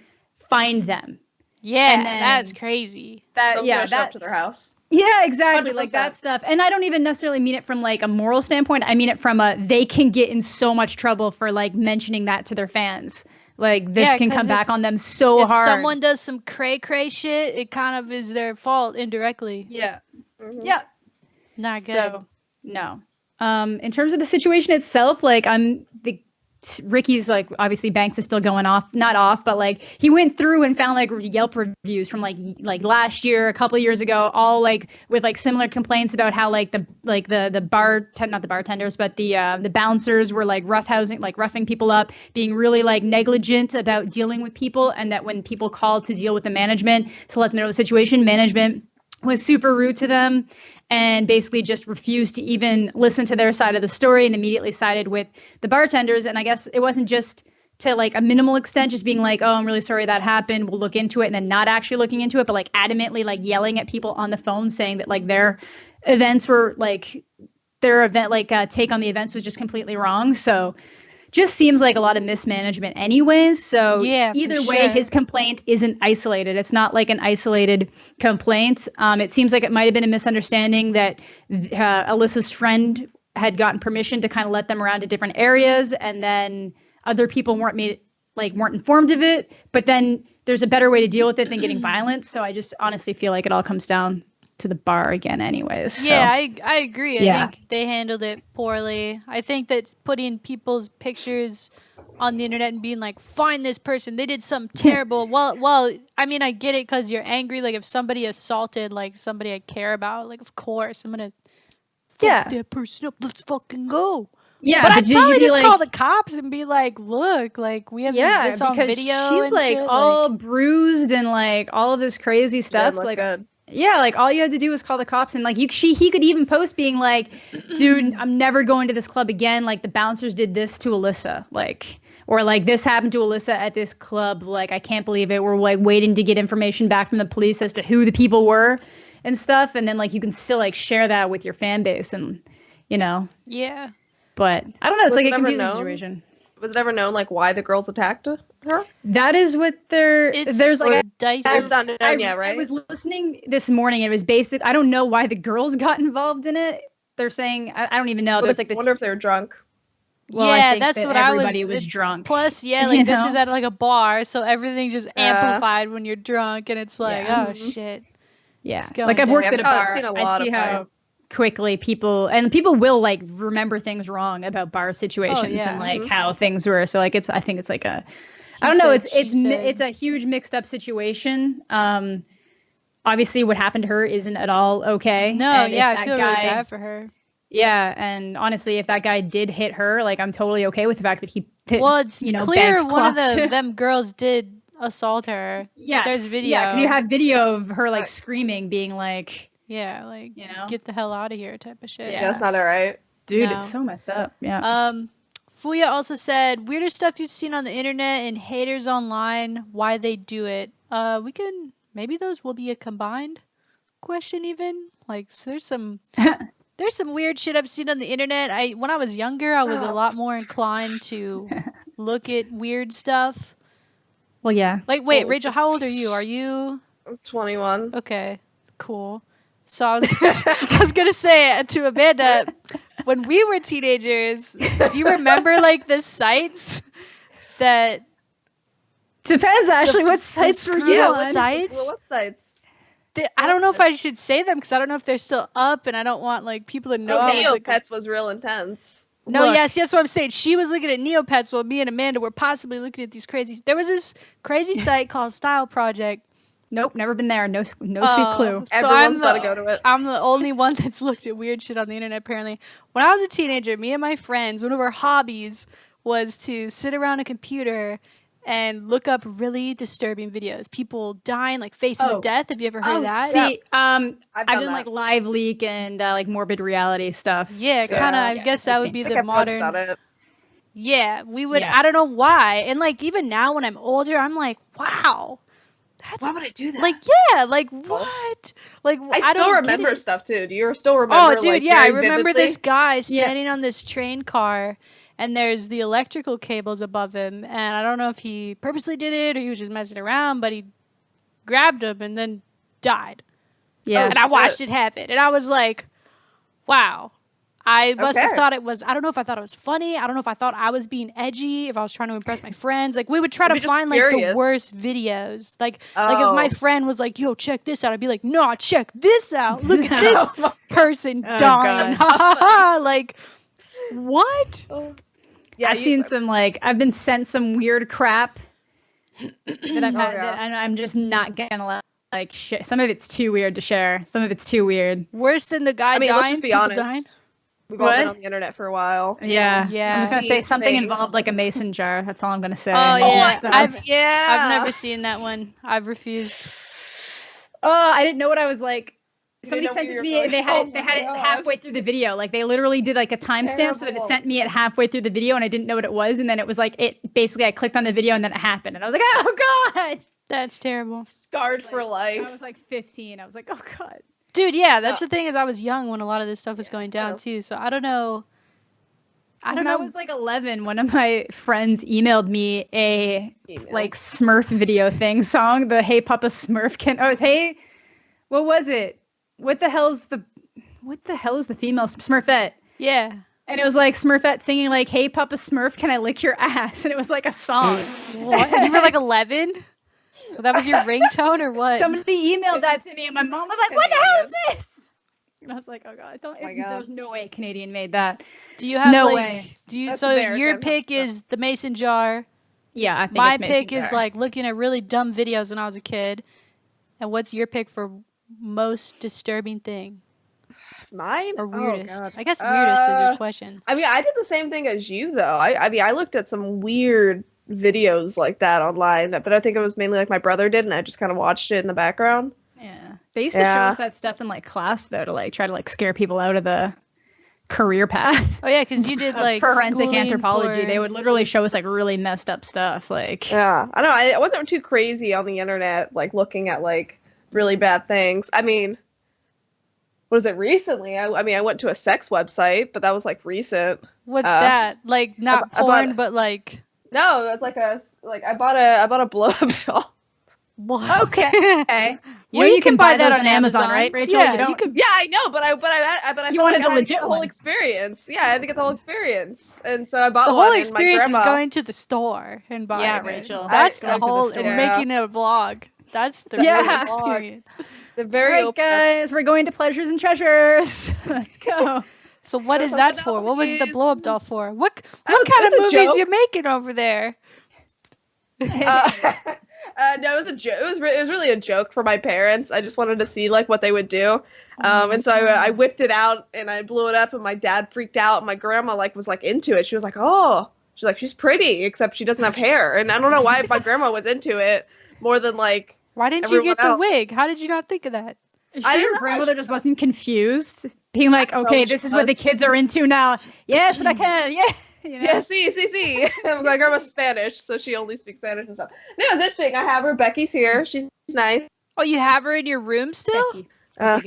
Find them. Yeah, and that's crazy. Show up to their house. Yeah, exactly. 100%. Like that stuff. And I don't even necessarily mean it from like a moral standpoint. I mean it from they can get in so much trouble for like mentioning that to their fans. Like this can come back on them so hard. If someone does some cray shit, it kind of is their fault indirectly. Yeah. Yeah. Not good. So, no. In terms of the situation itself, like Ricky's like obviously Banks is still going off, not off, but like he went through and found like Yelp reviews from like last year, a couple of years ago, all like with like similar complaints about how like the not the bartenders, but the bouncers were like roughing people up, being really like negligent about dealing with people, and that when people called to deal with the management to let them know the situation, management was super rude to them and basically just refused to even listen to their side of the story and immediately sided with the bartenders. And I guess it wasn't just to like a minimal extent, just being like, oh, I'm really sorry that happened, we'll look into it, and then not actually looking into it, but like adamantly like yelling at people on the phone saying that like their events were like their event take on the events was just completely wrong. So just seems like a lot of mismanagement anyways. So yeah, either way, his complaint isn't isolated. It's not like an isolated complaint. It seems like it might have been a misunderstanding that Alyssa's friend had gotten permission to kind of let them around to different areas, and then other people weren't informed of it. But then there's a better way to deal with it than getting violent. So I just honestly feel like it all comes down to the bar again anyways. So. Yeah, I agree. I think they handled it poorly. I think that putting people's pictures on the internet and being like, find this person, they did something terrible. well, I mean, I get it because you're angry. Like if somebody assaulted like somebody I care about, like of course I'm gonna fuck that person up. Let's fucking go. Yeah, but I'd probably just call the cops and be like, look, like we have this on video. She's and like shit. all bruised and like all of this crazy stuff. Like good. Yeah, like all you had to do was call the cops, and like he could even post being like, dude, I'm never going to this club again. Like the bouncers did this to Alissa, like, or like this happened to Alissa at this club. Like I can't believe it. We're like waiting to get information back from the police as to who the people were and stuff. And then like you can still like share that with your fan base, and you know. Yeah. But I don't know. It's like a confusing situation. Was it ever known like why the girls attacked her? That is what there's like dicey. That's not known yet, right? I was listening this morning. It was basic. I don't know why the girls got involved in it. They're saying I don't even know. Well, There's like this. I wonder if they were drunk. Well, yeah, I think that's that what everybody was drunk. Plus, yeah, like this is at like a bar, so everything's just amplified when you're drunk, and it's like, oh shit. Yeah, like I've worked at a bar. I see how quickly people will like remember things wrong about bar situations and like how things were. So like I think it's like a. I don't know. It's a huge mixed up situation. Obviously, what happened to her isn't at all okay. No, and I feel really bad for her. Yeah, and honestly, if that guy did hit her, like I'm totally okay with the fact that he. Well, it's clear one of them girls did assault her. Yeah, there's video. Yeah, because you have video of her like screaming, being like. Yeah, like get the hell out of here, type of shit. Yeah, that's not all right, dude. No. It's so messed up. Yeah. Fuya also said, weirder stuff you've seen on the internet and haters online, why they do it. Maybe those will be a combined question even. Like, so there's some weird shit I've seen on the internet. When I was younger, I was a lot more inclined to look at weird stuff. Well, yeah. Like, wait, Rachel, how old are you? Are you? I'm 21. Okay, cool. So I was gonna say to Amanda, when we were teenagers, do you remember like the sites that? Depends, Ashley. What sites were you on? Sites? Well, what sites? I don't know if I should say them because I don't know if they're still up, and I don't want like people to know. Neopets was real intense. No, look. Yes, what I'm saying. She was looking at Neopets while me and Amanda were possibly looking at these crazy. There was this crazy site called Style Project. Nope, never been there. No sweet clue. So everyone's got to go to it. I'm the only one that's looked at weird shit on the internet, apparently. When I was a teenager, me and my friends, one of our hobbies was to sit around a computer and look up really disturbing videos. People dying, like faces of death. Have you ever heard of that? See, I've done like live leak and like morbid reality stuff. Yeah, so, kind of. I guess that would be the modern. Yeah, we would. Yeah. I don't know why. And like even now, when I'm older, I'm like, wow. Why would I do that? Like, yeah, like what? Like I still remember stuff too. Do you still remember? Oh, dude, like, I remember vividly? this guy standing on this train car, and there's the electrical cables above him, and I don't know if he purposely did it or he was just messing around, but he grabbed him and then died. Yeah, and I watched it happen, and I was like, wow. I must have thought it was, I don't know if I thought it was funny. I don't know if I thought I was being edgy, if I was trying to impress my friends. Like, we would try to find, like, the worst videos. Like, if my friend was like, yo, check this out, I'd be like, no, check this out. Look at this person dying. Like, what? I've seen some I've been sent some weird crap that I've had, and I'm just not gonna share. Some of it's too weird to share. Some of it's too weird. Worse than the guy dying. Let's just be honest. Dying? We've all been on the internet for a while. Yeah. Yeah. I'm just gonna say something involved like a mason jar. That's all I'm gonna say. Oh yeah. I've Yeah. never seen that one. I've refused. Oh, I didn't know what I was like. Somebody know sent what it to you were me. They had going- it. They had it God. halfway through the video. Like they literally did like a timestamp so that it sent me it halfway through the video, and I didn't know what it was. And then it was like it basically. I clicked on the video, and then it happened, and I was like, oh god. That's terrible. Scarred for life. I was like 15. I was like, oh god. Dude, yeah, that's the thing is I was young when a lot of this stuff was going down too. So I don't know. When I was like 11, one of my friends emailed me a like Smurf video song, the Hey Papa Smurf hey, what was it? What the hell is the female Smurfette? Yeah. And it was like Smurfette singing like, Hey Papa Smurf, can I lick your ass? And it was like a song. What? And you were like 11? That was your ringtone or what? Somebody emailed that to me and my mom was like, what the hell is this? And I was like, oh god, there's no way a Canadian made that. Do you have no way? That's your American. pick is the mason jar. Yeah, I think My it's mason pick is jar. like looking at really dumb videos when I was a kid. And what's your pick for most disturbing thing? Mine? Or weirdest? Oh, God. I guess weirdest is your question. I mean, I did the same thing as you, though. I mean, I looked at some weird videos like that online, but I think it was mainly like my brother did, and I just kind of watched it in the background. Yeah. They used to show us that stuff in like class though to like try to like scare people out of the career path. Oh yeah, because you did like forensic schooling anthropology. for- They would literally show us like really messed up stuff. Like Yeah, I don't know. I wasn't too crazy on the internet, like looking at like really bad things. I mean, what is it recently? I mean, I went to a sex website, but that was like recent. What's that? Like not I bought- porn, but like No, it's like I bought a blow up doll. what? okay. Well, you can buy that those on Amazon, right, Rachel? Yeah, you don't. you could. Yeah, I know, but I You felt wanted like I the had to get legit the whole one. experience. Yeah, I had to get the whole experience, and so I bought The one. whole and experience my is grandma, going to the store and buying Yeah, it. Rachel. That's Going the to the whole store. and making a vlog. That's the Yeah. real experience. The All very right, open. guys, we're going to Pleasures and Treasures. Let's go. So what is That's that for? What was the movies. blow up doll for? What was- kind of it's a movies joke. you're making over there? No, it was a joke. It was really a joke for my parents. I just wanted to see like what they would do, and so I whipped it out and I blew it up, and my dad freaked out. And my grandma was into it. She was like, "Oh," she's like, "She's pretty, except she doesn't have hair." And I don't know why my grandma was into it more than like. Why didn't you Everyone get the else. wig? How did you not think of that? I don't your know. grandmother just wasn't confused, being like, okay, this is what the kids are into now. Yes, but I can. Yeah. You know? Yeah, see. My grandma's Spanish, so she only speaks Spanish and stuff. No, it's interesting. I have her. Becky's here. She's nice. Oh, you have her in your room still? Becky. Uh,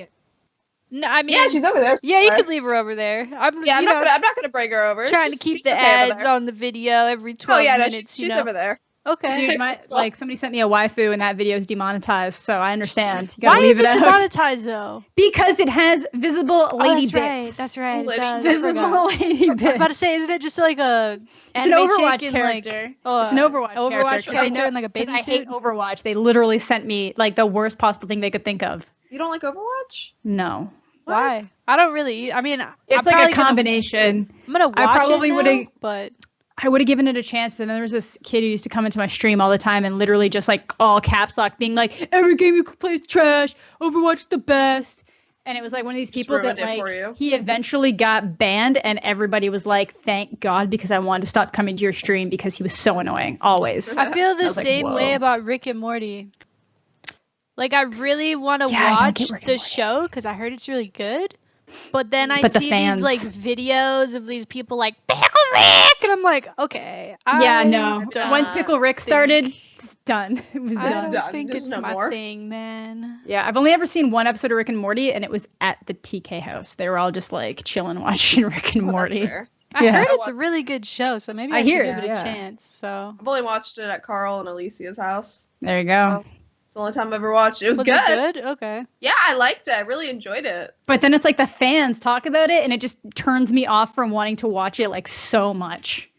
No, I mean, Yeah, she's over there. yeah, you somewhere. could leave her over there. I'm Yeah, I'm you not know, gonna bring her over. trying to She's- keep she's the okay over ads there. on the video every 12 Oh yeah, no, minutes. she's you know, over there. okay. Dude, like somebody sent me a waifu and that video is demonetized, so I understand. You gotta Why leave is it out. demonetized though? Because it has visible Oh, lady that's right. bits. That's right. It Lady does. bits. I forgot. Visible lady I was bits. about to say, isn't it just like a It's an anime Overwatch chick in, like, character. oh, It's an Overwatch Overwatch character. character in like a 'Cause bathing I hate suit? Overwatch. They literally sent me like the worst possible thing they could think of. You don't like Overwatch? No. Why? I don't really. I mean, It's I'm like probably a combination. I'm gonna watch I probably it now, would've- but I would have given it a chance, but then there was this kid who used to come into my stream all the time and literally just like all caps lock being like, every game you play is trash, Overwatch is the best. And it was like one of these people that ruined it for like you. he eventually got banned and everybody was like, thank God, because I wanted to stop coming to your stream because he was so annoying, always. I feel the was like, same way whoa. about Rick and Morty. Like, I really want to Yeah, I don't watch get Rick and the Morty. show because I heard it's really good. But then I But the see fans- these like videos of these people like Pickle Rick, and I'm like, okay, Yeah, I no. don't Once Pickle Rick started, think- it's done. It was I done. don't done. think There's it's no my more. thing, man. Yeah, I've only ever seen one episode of Rick and Morty, and it was at the TK house. They were all just like chilling, watching Rick and Well, that's Morty. fair. I Yeah. heard I it's a really good show, so maybe I, I should hear give it, it a yeah. chance. So I've only watched it at Carl and Alicia's house. There you go. Oh. It's the only time I've ever watched it. It was was good. it good? Okay. Yeah, I liked it. I really enjoyed it. But then it's like the fans talk about it, and it just turns me off from wanting to watch it like so much.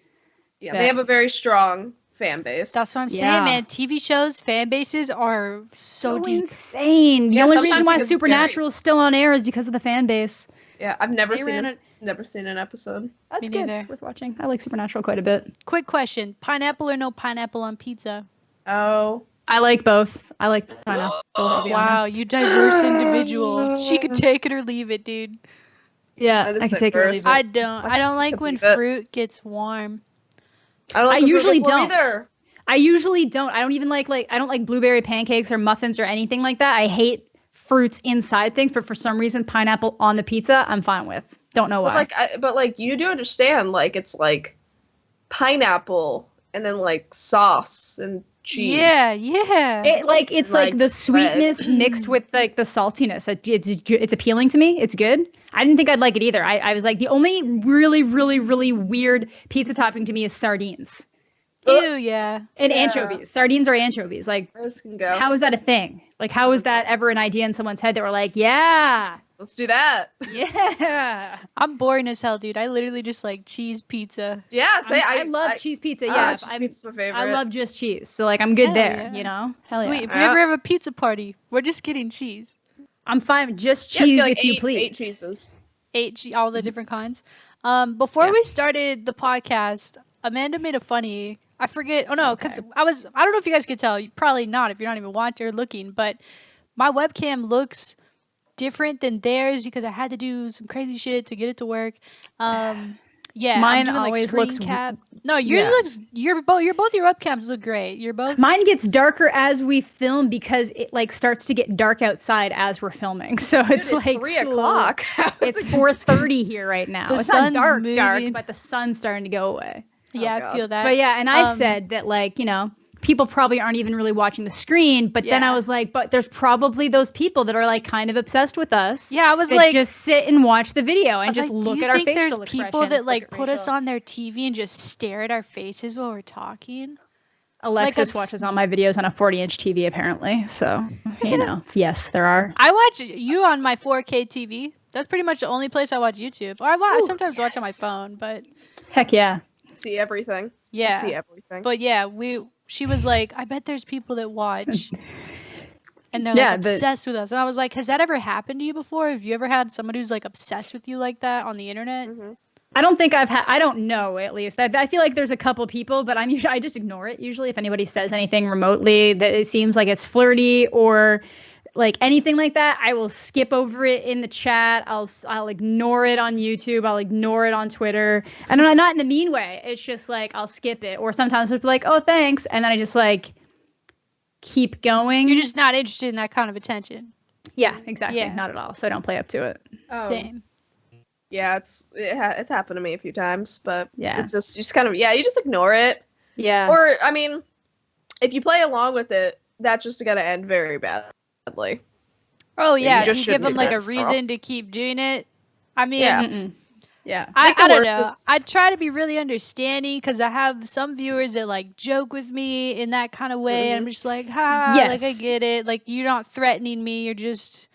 Yeah, Yeah. they have a very strong fan base. That's what I'm Yeah. saying, man. TV shows, fan bases are so deep. insane. The Yeah, only sometimes reason why because it's Supernatural is still on air is because of the fan base. Yeah, I've never They seen ran never seen an episode. That's Me good. neither. It's worth watching. I like Supernatural quite a bit. Quick question: pineapple or no pineapple on pizza? Oh. I like both. I like pineapple. I'll be Wow, honest. you diverse individual. She could take it or leave it, dude. Yeah, That is I can take it or leave diverse. it. I don't like could when leave it. fruit gets warm. I don't like I the usually fruit don't. either. I usually don't. I don't even like I don't like blueberry pancakes or muffins or anything like that. I hate fruits inside things, but for some reason pineapple on the pizza, I'm fine with. Don't know why. But like you do understand, like it's like pineapple and then like sauce and cheese. Yeah. It's like the sweetness mixed with like the saltiness. It's appealing to me. It's good. I didn't think I'd like it either. I was like, the only really, really, really weird pizza topping to me is sardines. Ew, yeah. And Yeah. anchovies. Sardines or anchovies. Like, This can go. how is that a thing? Like, how is that ever an idea in someone's head that were like, yeah, Let's do that. yeah. I'm boring as hell, dude. I literally just like cheese pizza. Yeah, say I love cheese pizza. Yeah, cheese pizza's my favorite. I love just cheese. So like, I'm good Hell there. yeah. You know, Hell Sweet. yeah. If we ever have a pizza party, we're just getting cheese. I'm fine with just Yeah, it's cheese like if you eight please. cheeses. All the different kinds. Before Yeah. we started the podcast, Amanda made a funny. I forget. Oh no, because I don't know if you guys could tell. Probably not if you're not even watching or looking. But my webcam looks different than theirs because I had to do some crazy shit to get it to work. Yeah, Mine I'm doing, like, always screen looks cap. No, yours yeah. looks. Your webcams look great. You're both. Mine gets darker as we film because it like starts to get dark outside as we're filming. So it's Dude, like 3 o'clock. It's 4:30 here right now. The It's not sun's dark, moving. but the sun's starting to go away. Yeah, Oh, I God. feel that. But yeah, and I Um, said that like, you know, people probably aren't even really watching the screen, but then I Yeah. was like, but there's probably those people that are like kind of obsessed with us. Yeah, I was that like, just sit and watch the video I and was just like, look do you at our think facial there's people expressions, that look like at put us Rachel. on their TV and just stare at our faces while we're talking? Alexis it's- watches all my videos on a 40-inch TV apparently. So, you know, yes, there are. I watch you on my 4K TV. That's pretty much the only place I watch YouTube. Or I sometimes watch on my phone, but Heck yeah. See everything. yeah. See everything. But yeah, she was like, I bet there's people that watch and they're Yeah, like obsessed with us. And I was like, has that ever happened to you before? Have you ever had somebody who's like obsessed with you like that on the internet? Mhm. I don't think I don't know at least. I feel like there's a couple people, but I just ignore it usually if anybody says anything remotely that it seems like it's flirty or like anything like that. I will skip over it in the chat. I'll ignore it on YouTube. I'll ignore it on Twitter. And I'm not in the mean way. It's just like I'll skip it. Or sometimes I'll be like, oh, thanks. And then I just like keep going. You're just not interested in that kind of attention. Yeah, exactly. Yeah. Not at all. So I don't play up to it. Same. Yeah, it's happened to me a few times, but Yeah. it's just you just kind of you just ignore it. Yeah. Or I mean, if you play along with it, that's just gonna end very badly. Oh You yeah, if just you give shouldn't them like a do that. reason to keep doing it. I mean, Yeah. Mm-mm. Yeah. I Like the don't worst know. is- I try to be really understanding because I have some viewers that like joke with me in that kind of way. And I'm just like, ha, like I Yes. get it. Like you're not threatening me. You're just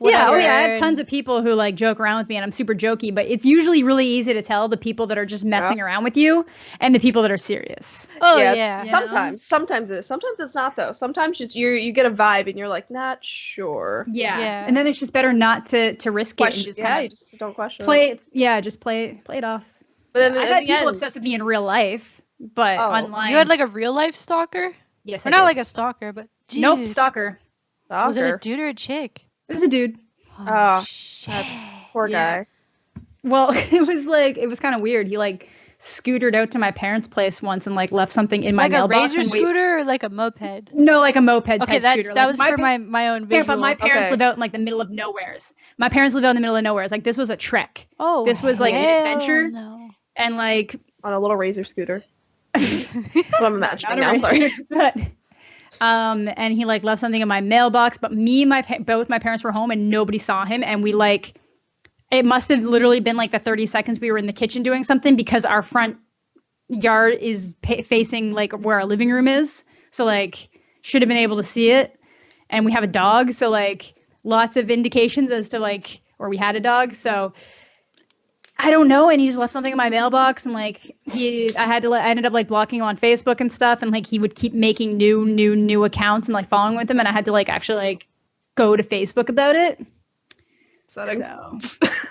Yeah, oh whatever. yeah, I have tons of people who like joke around with me and I'm super jokey, but it's usually really easy to tell the people that are just messing around with you and the people that are serious. Oh Yeah, yeah. Yeah. Sometimes it is. Sometimes it's not though. Sometimes just you get a vibe and you're like not sure. Yeah. Yeah. And then it's just better not to risk it and Question, just yeah, kind you of just don't question play it. it. Yeah, just play it off. But then I've in had the people end, obsessed with me in real life, but Oh. online. You had like a real life stalker? yes, Or I not did. like a stalker, but dude, Nope, stalker. was it a Stalker. dude or a chick? It was a dude. Oh, shit. Poor Yeah. guy. Well, it was kind of weird. He like scootered out to my parents' place once and like left something in my Like a mailbox. razor and scooter or like a moped? No, like a moped Okay, type scooter. that Like, was for my own Yeah, visual. but my parents Okay. live out in like the middle of nowheres. My parents live out in the middle of nowheres. Like this was a trek, Oh, this was, like, an hell adventure. No. and like On a little razor scooter. What I'm imagining now. not a Sorry. razor, but and he like left something in my mailbox. But me and both my parents were home and nobody saw him. And we like, it must have literally been like the 30 seconds we were in the kitchen doing something because our front yard is facing like where our living room is. So like should have been able to see it. And we have a dog, so like lots of indications as to like, or we had a dog, so I don't know. And he just left something in my mailbox, and like I ended up like blocking him on Facebook and stuff, and like he would keep making new accounts and like following with him, and I had to like actually like go to Facebook about it. Setting. So,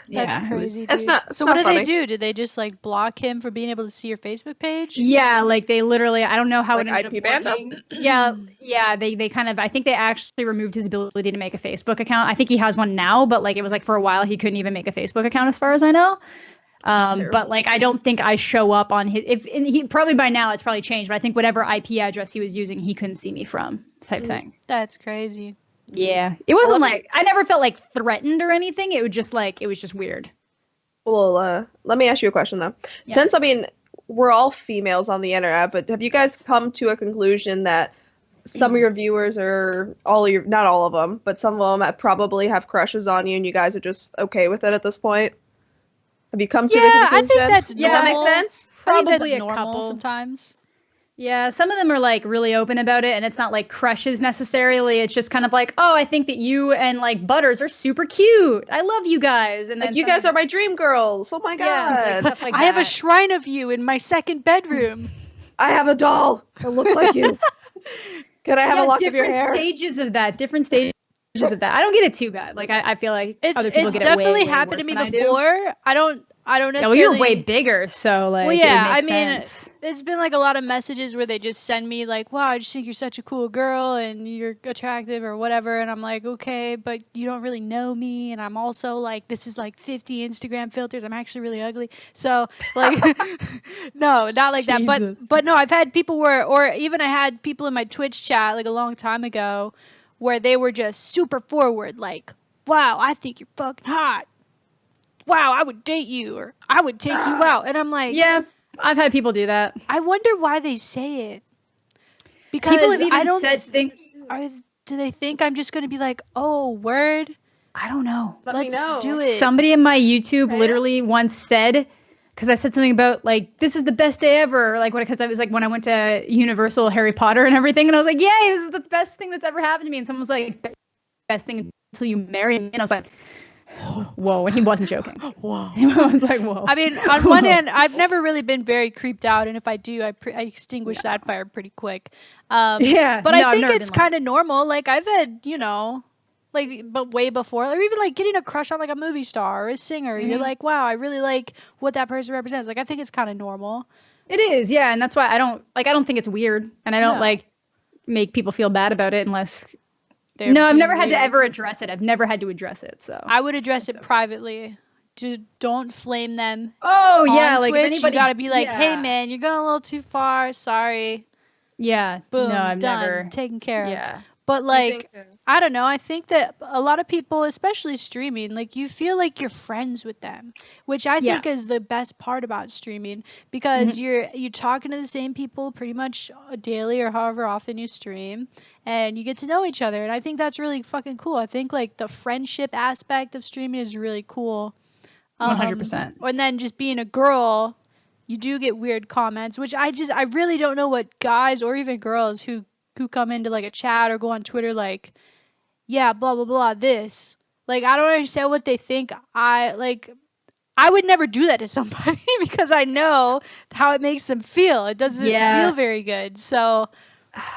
That's crazy. It's not. So what did they do? Did they just like block him for being able to see your Facebook page? Yeah, like they literally. I don't know how Like it ended IP up banned working. Yeah. They kind of. I think they actually removed his ability to make a Facebook account. I think he has one now, but like it was like for a while he couldn't even make a Facebook account, as far as I know. But like I don't think I show up on his. If and he probably by now it's probably changed, but I think whatever IP address he was using, he couldn't see me from type thing. That's crazy. Yeah, it wasn't like I never felt like threatened or anything. It was just weird. Well, let me ask you a question though. Yeah. Since I mean, we're all females on the internet, but have you guys come to a conclusion that some of your viewers or not all of them, but some of them probably have crushes on you, and you guys are just okay with it at this point? Have you come to a conclusion? I think that's normal. Does that make sense? Probably I think that's normal couple sometimes. Yeah, some of them are like really open about it, and it's not like crushes necessarily. It's just kind of like, oh, I think that you and like Butters are super cute. I love you guys, and then you guys are my dream girls. Oh my god! Yeah, stuff like I have a shrine of you in my second bedroom. I have a doll that looks like you. Can I have a lock of your hair? Different stages of that. I don't get it too bad. Like I feel like other people get it way, definitely happened to me before. I don't necessarily. Well, you're way bigger, so like. Well, yeah. It makes sense. It's been like a lot of messages where they just send me like, "Wow, I just think you're such a cool girl and you're attractive or whatever," and I'm like, "Okay, but you don't really know me, and I'm also like, this is like 50 Instagram filters. I'm actually really ugly." So like, no, not like that. But no, I've had people or even I had people in my Twitch chat like a long time ago where they were just super forward, like, "Wow, I think you're fucking hot. Wow, I would date you," or "I would take you out." And I'm like, yeah, I've had people do that. I wonder why they say it. Because people have even said things. Do they think I'm just going to be like, "Oh, word"? I don't know. Let's do it. Somebody in my YouTube literally once said, because I said something about like, this is the best day ever. Like, because I was like, when I went to Universal Harry Potter and everything, and I was like, yay, this is the best thing that's ever happened to me. And someone was like, best thing until you marry me. And I was like, whoa, and he wasn't joking. Whoa. I was like, whoa. I mean, on one hand, I've never really been very creeped out, and if I do, I extinguish that fire pretty quick. But I think it's kind of normal. Like, I've had, but way before, or even like getting a crush on like a movie star or a singer. Mm-hmm. You're like, wow, I really like what that person represents. Like, I think it's kind of normal. It is, yeah, and that's why I don't think it's weird, and I don't like make people feel bad about it unless. No, I've never had to ever address it. I've never had to address it. So I would address it privately. Don't flame them. Oh yeah, on like Twitch, if anybody, you gotta be like, hey man, you're going a little too far. Sorry. Yeah. Boom. No, I've done. never Taken care of. Yeah. But like, I don't know. I think that a lot of people, especially streaming, like you feel like you're friends with them, which I think is the best part about streaming because you're talking to the same people pretty much daily or however often you stream, and you get to know each other. And I think that's really fucking cool. I think like the friendship aspect of streaming is really cool. 100%. And then just being a girl, you do get weird comments, which I really don't know what guys or even girls who come into like a chat or go on Twitter like, yeah, blah blah blah, this, like, I don't understand what they think. I would never do that to somebody because I know how it makes them feel. It doesn't feel very good. So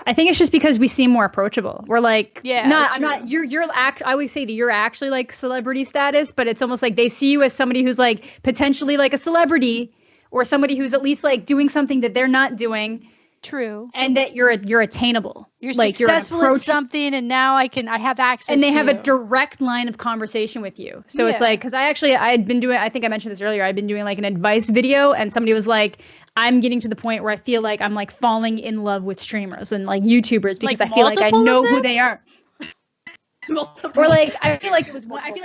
I think it's just because we seem more approachable. We're like, you're I always say that you're actually like celebrity status, but it's almost like they see you as somebody who's like potentially like a celebrity or somebody who's at least like doing something that they're not doing. True. And that you're attainable. You're like successful at something, and now I have access. And they have a direct line of conversation with you. So it's like, because I'd been doing, I think I mentioned this earlier, I'd been doing like an advice video, and somebody was like, I'm getting to the point where I feel like I'm like falling in love with streamers and like YouTubers because I feel like I know who they are. Or like I feel like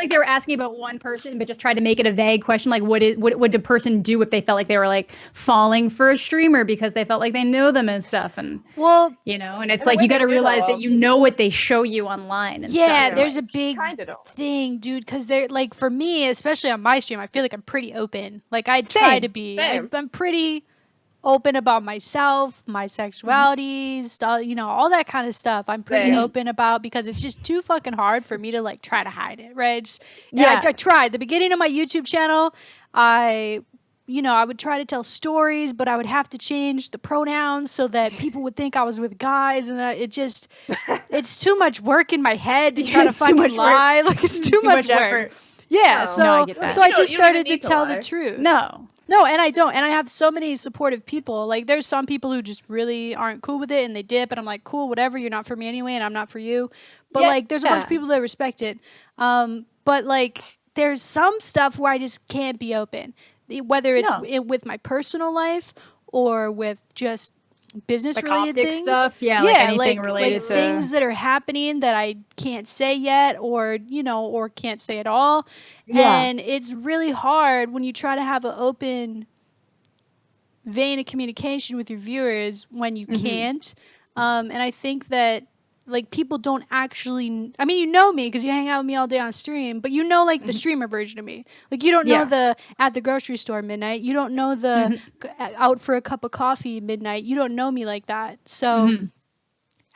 they were asking about one person, but just tried to make it a vague question. Like, what would the person do if they felt like they were like falling for a streamer because they felt like they know them and stuff? And and it's like you got to realize that you know what they show you online. And stuff. There's a big thing, dude. Because they're like, for me, especially on my stream, I feel like I'm pretty open. Like I try to be. I'm pretty open about myself, my sexuality, all that kind of stuff. I'm pretty open about because it's just too fucking hard for me to like try to hide it, right? I tried. The beginning of my YouTube channel, I would try to tell stories, but I would have to change the pronouns so that people would think I was with guys, and it's too much work in my head to try to fucking lie. Like it's too much work. Yeah, No. so No, I get that. so I You don't- just you don't even started to need to tell lie. the truth. No, And I don't. And I have so many supportive people. Like, there's some people who just really aren't cool with it and they dip. And I'm like, cool, whatever. You're not for me anyway, and I'm not for you. But, Yeah, like, there's a bunch of people that respect it. But, like, there's some stuff where I just can't be open. Whether it's with my personal life or with just business-related optic things. stuff. Yeah, like anything related to things that are happening that I can't say yet or, or can't say at all. Yeah. And it's really hard when you try to have an open vein of communication with your viewers when you can't. And I think that, like, people don't actually... I mean, you know me because you hang out with me all day on stream, but you know, like, the streamer version of me. Like, you don't know the at the grocery store MiDNiTE. You don't know the out for a cup of coffee MiDNiTE. You don't know me like that. So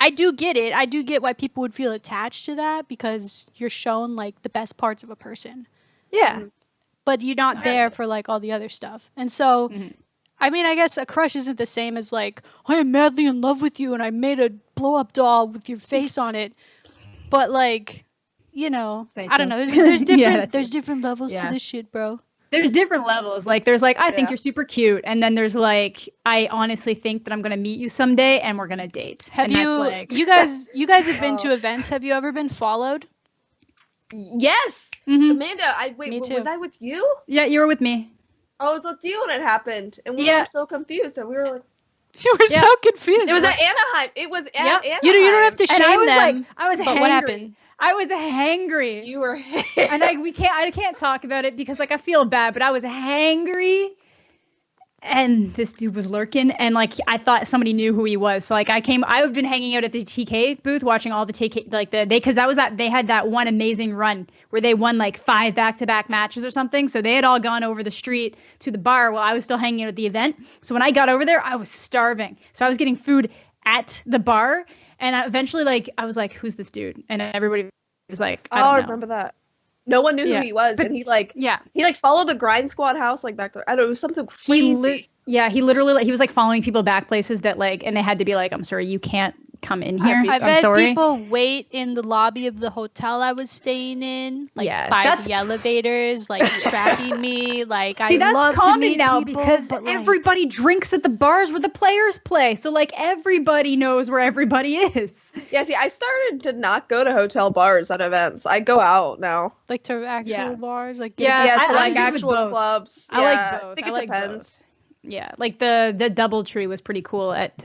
I do get it. I do get why people would feel attached to that because you're shown, like, the best parts of a person. Yeah. But you're not there for, like, all the other stuff. And so... I mean, I guess a crush isn't the same as, like, I am madly in love with you and I made a blow-up doll with your face on it. But, like, I don't know. There's different there's different levels to this shit, bro. There's different levels. Like, there's, like, I think you're super cute. And then there's, like, I honestly think that I'm going to meet you someday and we're going to date. Have and you, that's, like, you guys have been to events. Have you ever been followed? Yes. Amanda, Me too. was I with you? Yeah, you were with me. I was with you when it happened, and we were so confused, and we were like, You were so confused. it was at Anaheim. It was at Anaheim. You don't have to And I shame was them. like, I was but hangry. what happened? I was hangry. You were, And I can't talk about it because, like, I feel bad, but I was hangry. And this dude was lurking, and, like, I thought somebody knew who he was. So, like, I've been hanging out at the TK booth watching all the TK, like, because they had that one amazing run where they won, like, 5 back-to-back matches or something. So they had all gone over the street to the bar while I was still hanging out at the event. So when I got over there, I was starving. So I was getting food at the bar, and eventually, like, I was like, who's this dude? And everybody was like, I remember that. No one knew who he was, and he followed the Grind Squad house, like, back there. I don't know, it was something crazy. He literally, he was, like, following people back places that, like, and they had to be like, I'm sorry, you can't come in here. I've I'm had sorry. people wait in the lobby of the hotel I was staying in, like, by that's the elevators, like, trapping me. Like, See, I love that's to common meet now people, because but, like, everybody drinks at the bars where the players play. So, like, everybody knows where everybody is. Yeah, see, I started to not go to hotel bars at events. I go out now. like to actual bars, like To like actual both. clubs. I like both. I think I it like depends. both. Yeah, like the DoubleTree was pretty cool at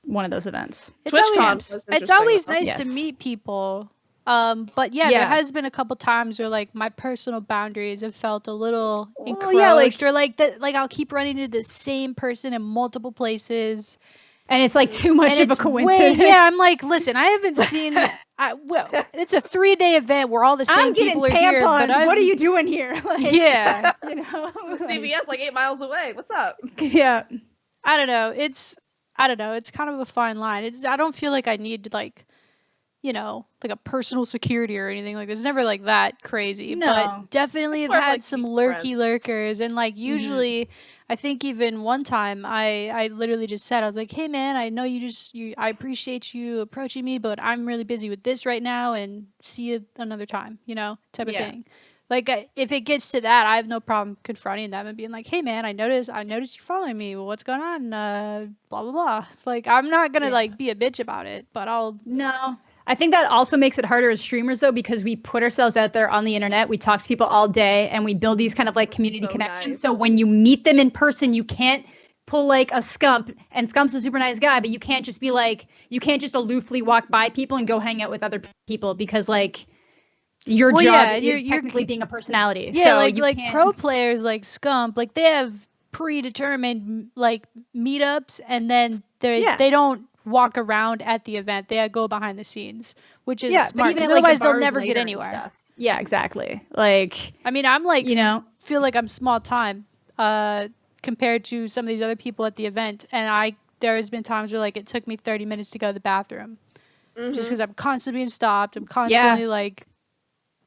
one of those events. It's always nice Yes. to meet people. But there has been a couple times where, like, my personal boundaries have felt a little encroached, or like that, like, I'll keep running into the same person in multiple places. And it's, like, too much of a coincidence. I'm like, listen, I haven't seen. It's a 3-day event where all the same people are here. But what are you doing here? Like, yeah, CVS, like 8 miles away. What's up? Yeah. I don't know. It's kind of a fine line. I don't feel like I need to, like, like a personal security or anything like this. It's never like that crazy. No. But definitely have More of, had like, some deep lurky friends. lurkers. And, like, usually, I think even one time I literally just said, I was like, hey, man, I know I appreciate you approaching me, but I'm really busy with this right now, and see you another time, type of thing. Like, if it gets to that, I have no problem confronting them and being like, hey, man, I noticed you're following me. Well, what's going on? Blah, blah, blah. Like, I'm not going to, like, be a bitch about it, but No. I think that also makes it harder as streamers, though, because we put ourselves out there on the internet. We talk to people all day, and we build these kind of, like, community connections. Nice. So when you meet them in person, you can't pull, like, a Scump, and Scump's a super nice guy, but you can't just be like, you can't just aloofly walk by people and go hang out with other people because, like, your job is technically being a personality. Yeah, so like pro players like Scump, like, they have predetermined, like, meetups, and then they don't walk around at the event. They go behind the scenes, which is smart, because otherwise they'll never get anywhere. Yeah, exactly. Like, I mean, I'm like, feel like I'm small time compared to some of these other people at the event, and there has been times where, like, it took me 30 minutes to go to the bathroom just because I'm constantly being stopped. I'm constantly like.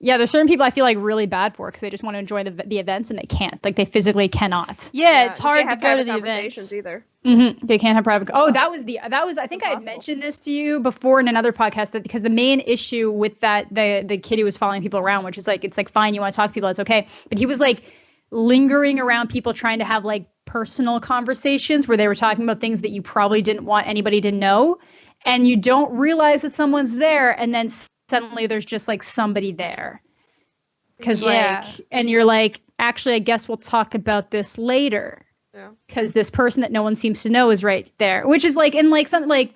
Yeah, there's certain people I feel like really bad for because they just want to enjoy the events and they can't. Like, they physically cannot. Yeah, it's hard to go to the events either. They can't have private. Oh, that was I think I had mentioned this to you before in another podcast, that because the main issue with that, the kid who was following people around, which is like, it's like, fine, you want to talk to people, it's okay, but he was like lingering around people, trying to have like personal conversations where they were talking about things that you probably didn't want anybody to know, and you don't realize that someone's there, and then suddenly there's just like somebody there, because like, and you're like, actually, I guess we'll talk about this later. Because this person that no one seems to know is right there, which is like, in like something like,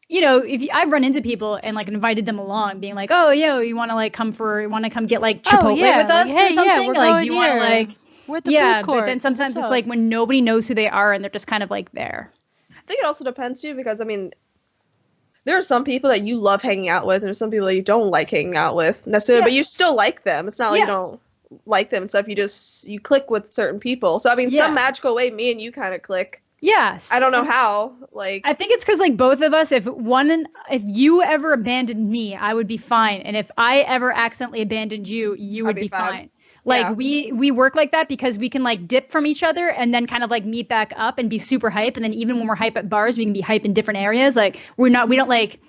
you know, I've run into people and like invited them along, being like, oh, yo, you want to come get like Chipotle with us or something? Like, do you want to like, we're at the food court. But then sometimes it's like when nobody knows who they are and they're just kind of like there. I think it also depends too, because I mean, there are some people that you love hanging out with, and there's some people that you don't like hanging out with necessarily, but you still like them. It's not like you don't like them and stuff. You click with certain people. So I mean, some magical way, me and you kind of click. Yes. I don't know how. Like, I think it's because like both of us, if you ever abandoned me, I would be fine, and if I ever accidentally abandoned you, you would be fine. Like we work like that because we can like dip from each other and then kind of like meet back up and be super hype, and then even when we're hype at bars, we can be hype in different areas. Like we don't like.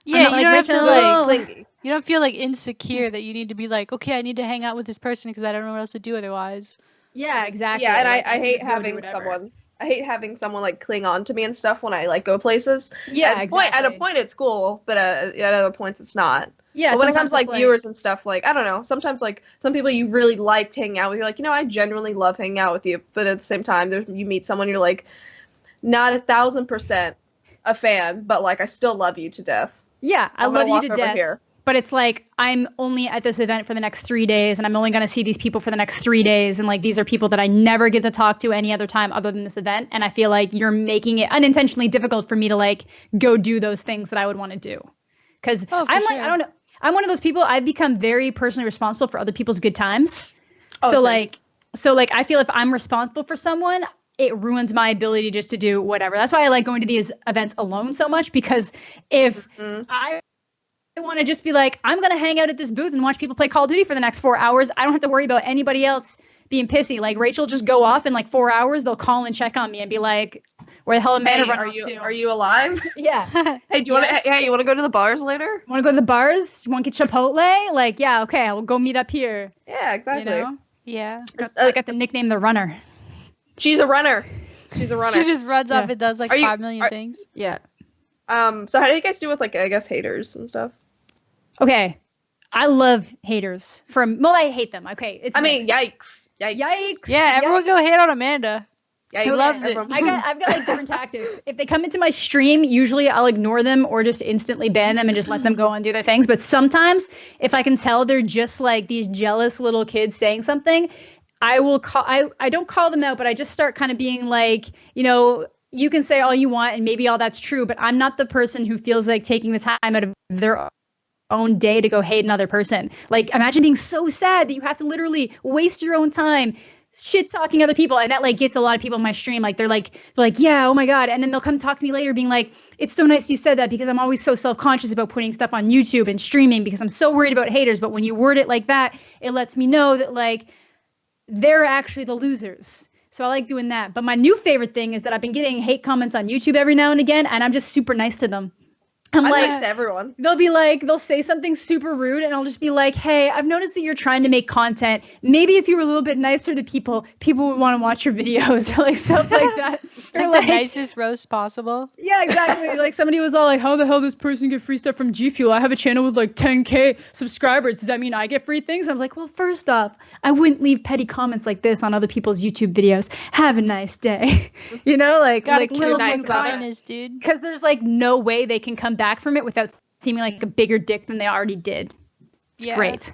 Yeah, you don't have to like. You don't feel like insecure that you need to be like, okay, I need to hang out with this person because I don't know what else to do otherwise. Yeah, exactly. Yeah, and I hate having someone. I hate having someone like cling on to me and stuff when I like go places. Yeah, at a point it's cool, but at other points it's not. Yeah, but when it comes to like viewers and stuff, like I don't know. Sometimes like some people you really like hanging out with, you're like, I genuinely love hanging out with you, but at the same time, you meet someone you're like, not 1,000% a fan, but like I still love you to death. Yeah, I love you to death. Here. But it's like, I'm only at this event for the next 3 days, and I'm only going to see these people for the next 3 days. And like, these are people that I never get to talk to any other time other than this event. And I feel like you're making it unintentionally difficult for me to like go do those things that I would want to do. Because I don't know. I'm one of those people, I've become very personally responsible for other people's good times. So I feel if I'm responsible for someone, it ruins my ability just to do whatever. That's why I like going to these events alone so much, because if I want to just be like, I'm going to hang out at this booth and watch people play Call of Duty for the next 4 hours, I don't have to worry about anybody else being pissy. Like Rachel just go off in like 4 hours, they'll call and check on me and be like, where the hell am I run to? Are you alive? Yeah. Hey, do you want to go to the bars later? Want to go to the bars? You want to get Chipotle? Like, yeah, okay, I'll go meet up here. Yeah, exactly. You know? Yeah. I got the nickname The Runner. She's a runner. She's a runner. She just runs off and does like 5 million things. Yeah. So how do you guys do with like, I guess, haters and stuff? Okay. I love haters. I hate them. Okay. Yikes. Yeah, everyone go hate on Amanda. Yeah, she loves it. I've got like different tactics. If they come into my stream, usually I'll ignore them or just instantly ban them and just let them go and do their things. But sometimes if I can tell they're just like these jealous little kids saying something, I will call. I don't call them out, but I just start kind of being like, you can say all you want and maybe all that's true, but I'm not the person who feels like taking the time out of their own day to go hate another person. Like, imagine being so sad that you have to literally waste your own time shit talking other people, and that like gets a lot of people in my stream. Like they're like, yeah, oh my god, and then they'll come talk to me later, being like, it's so nice you said that because I'm always so self-conscious about putting stuff on YouTube and streaming because I'm so worried about haters. But when you word it like that, it lets me know that like they're actually the losers. So I like doing that. But my new favorite thing is that I've been getting hate comments on YouTube every now and again, and I'm just super nice to them. I'm like, nice to everyone. They'll say something super rude, and I'll just be like, hey, I've noticed that you're trying to make content. Maybe if you were a little bit nicer to people would want to watch your videos, or like stuff like that. Like the nicest roast possible. Yeah, exactly. Like somebody was all like, how the hell does this person get free stuff from G Fuel? I have a channel with like 10K subscribers. Does that mean I get free things? I was like, well, first off, I wouldn't leave petty comments like this on other people's YouTube videos. Have a nice day. Gotta like kill them with kindness, dude. Because there's like no way they can come back from it without seeming like a bigger dick than they already did. It's great.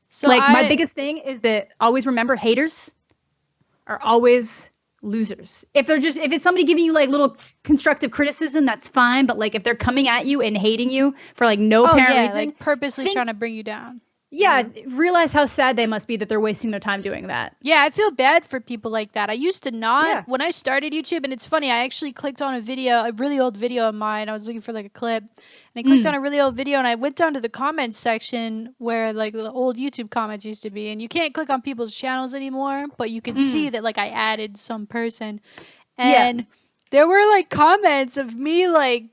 So my biggest thing is that always remember, haters are always losers. If it's somebody giving you like little constructive criticism, that's fine. But like if they're coming at you and hating you for like no apparent reason, like purposely trying to bring you down. Yeah, realize how sad they must be that they're wasting their time doing that. Yeah, I feel bad for people like that. I used to not. When I started YouTube, and it's funny, I actually clicked on a really old video of mine. I was looking for like a clip, and I clicked on a really old video, and I went down to the comments section where like the old YouTube comments used to be, and you can't click on people's channels anymore, but you can see that like I added some person. And there were like comments of me like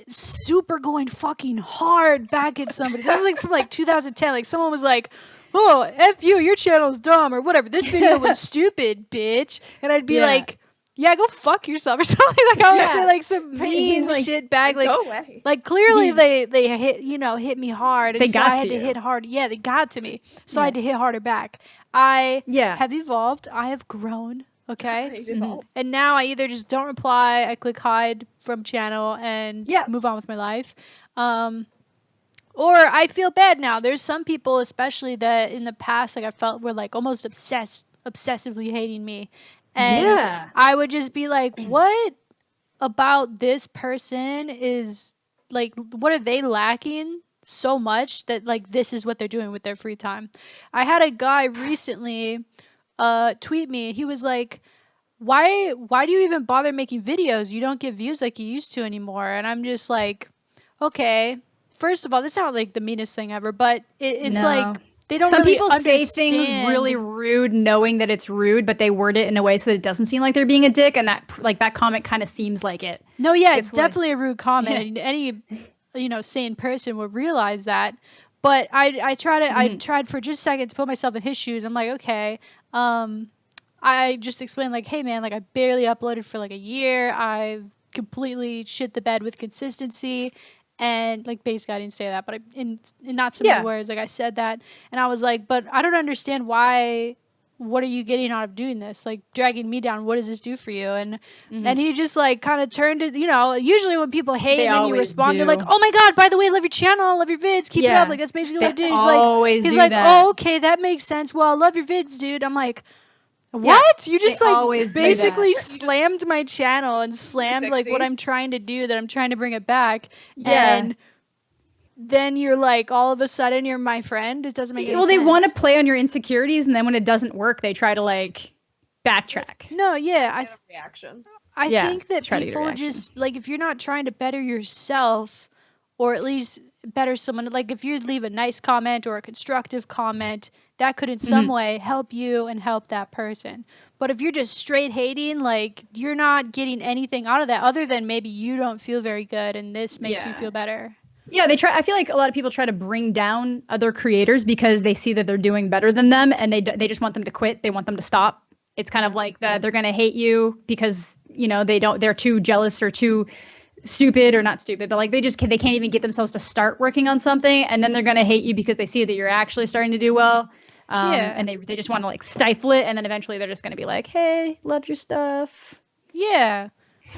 super going fucking hard back at somebody. This is like from like 2010. Like someone was like, "Oh, F you, your channel's dumb," or whatever. "This video was stupid, bitch." And I'd be like, "Yeah, go fuck yourself," or something. Like I would say like some mean like, shit back. Like, go away. Like clearly they hit hit me hard. And they so got I had to hit hard. Yeah, they got to me. So I had to hit harder back. I have evolved. I have grown. Okay. And now I either just don't reply, I click hide from channel and move on with my life. Or I feel bad now. There's some people, especially that in the past, like I felt were like almost obsessively hating me. And I would just be like, what about this person is like, what are they lacking so much that like this is what they're doing with their free time? I had a guy recently tweet me. He was like, why do you even bother making videos? You don't get views like you used to anymore. And I'm just like, okay, first of all, this is not like the meanest thing ever, but it's like they don't some really people understand. say things really rude knowing that it's rude, but they word it in a way so that it doesn't seem like they're being a dick, and that comment kind of seems like it. No, yeah, it's definitely a rude comment. Any sane person would realize that. But I tried for just a second to put myself in his shoes. I'm like, okay. I just explained like, hey man, like I barely uploaded for like a year. I've completely shit the bed with consistency. And like basically I didn't say that, but in not so many words, like I said that. And I was like, but I don't understand why. What are you getting out of doing this? Like dragging me down. What does this do for you? And he just like kind of turned it, usually when people hate and then you respond, they're like, oh my God, by the way, love your channel, love your vids, keep it up. Like that's basically what I do. He's like, oh, okay, that makes sense. Well, I love your vids, dude. I'm like, what? You just like basically slammed my channel and slammed like what I'm trying to do, that I'm trying to bring it back. And then you're like, all of a sudden you're my friend. It doesn't make any sense. Well, they want to play on your insecurities, and then when it doesn't work, they try to like backtrack. No, yeah. Reaction. I think that people just like, if you're not trying to better yourself, or at least better someone, like if you leave a nice comment or a constructive comment, that could in some way help you and help that person. But if you're just straight hating, like you're not getting anything out of that other than maybe you don't feel very good and this makes you feel better. Yeah, I feel like a lot of people try to bring down other creators because they see that they're doing better than them, and they just want them to quit. They want them to stop. It's kind of like that they're going to hate you because, they're too jealous or too stupid, or not stupid, but like they can't even get themselves to start working on something, and then they're going to hate you because they see that you're actually starting to do well. And they just want to like stifle it, and then eventually they're just going to be like, hey, love your stuff. Yeah.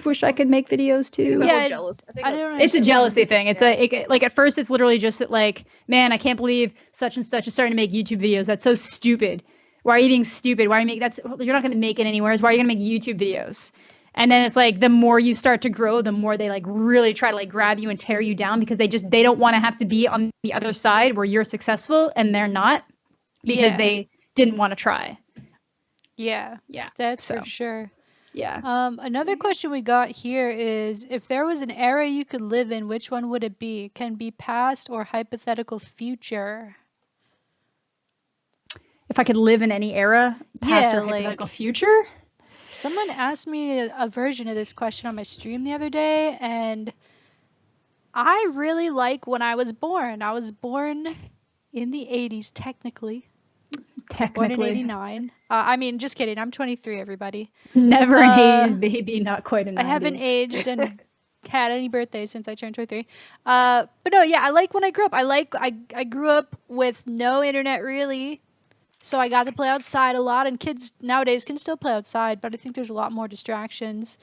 Wish I could make videos too. Yeah, jealous. It's a jealousy thing. It's like at first it's literally just that like, man, I can't believe such and such is starting to make YouTube videos. That's so stupid. Why are you being stupid? Why are you making you're not going to make it anywhere. Why are you going to make YouTube videos? And then it's like the more you start to grow, the more they like really try to like grab you and tear you down, because they don't want to have to be on the other side where you're successful and they're not, because they didn't want to try. Yeah. That's for sure. Yeah. Another question we got here is, if there was an era you could live in, which one would it be? It can be past or hypothetical future. If I could live in any era, past or hypothetical future? Someone asked me a version of this question on my stream the other day, and I really like when I was born. I was born in the 80s, technically. Born in 89. I mean, just kidding. I'm 23, everybody. Never an 80s baby, not quite an 90s. I haven't aged and had any birthdays since I turned 23. But no, yeah, I like when I grew up. I grew up with no internet, really. So I got to play outside a lot, and kids nowadays can still play outside, but I think there's a lot more distractions.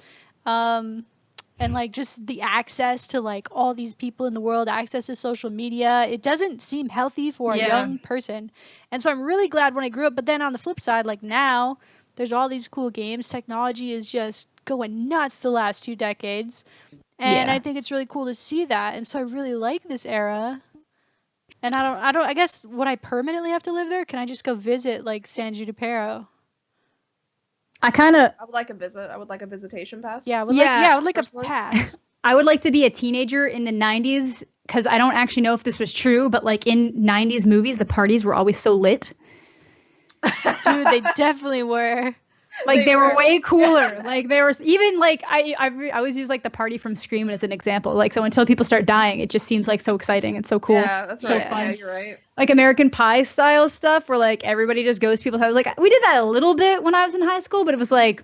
And like just the access to like all these people in the world, access to social media, it doesn't seem healthy for a young person. And so I'm really glad when I grew up. But then on the flip side, like now there's all these cool games. Technology is just going nuts the last 2 decades. And I think it's really cool to see that. And so I really like this era. And I guess, would I permanently have to live there? Can I just go visit like San Junipero? I would like a visit. I would like a visitation pass. Yeah, I would like a pass. I would like to be a teenager in the 90s, because I don't actually know if this was true, but like in 90s movies, the parties were always so lit. Dude, they definitely were. Like they were way cooler. Like there was even like I always use like the party from Scream as an example. Like so until people start dying, it just seems like so exciting and so cool. Yeah, that's so right. fun. Yeah, you're right. Like American Pie style stuff where like everybody just goes to people's houses. Like we did that a little bit when I was in high school, but it was like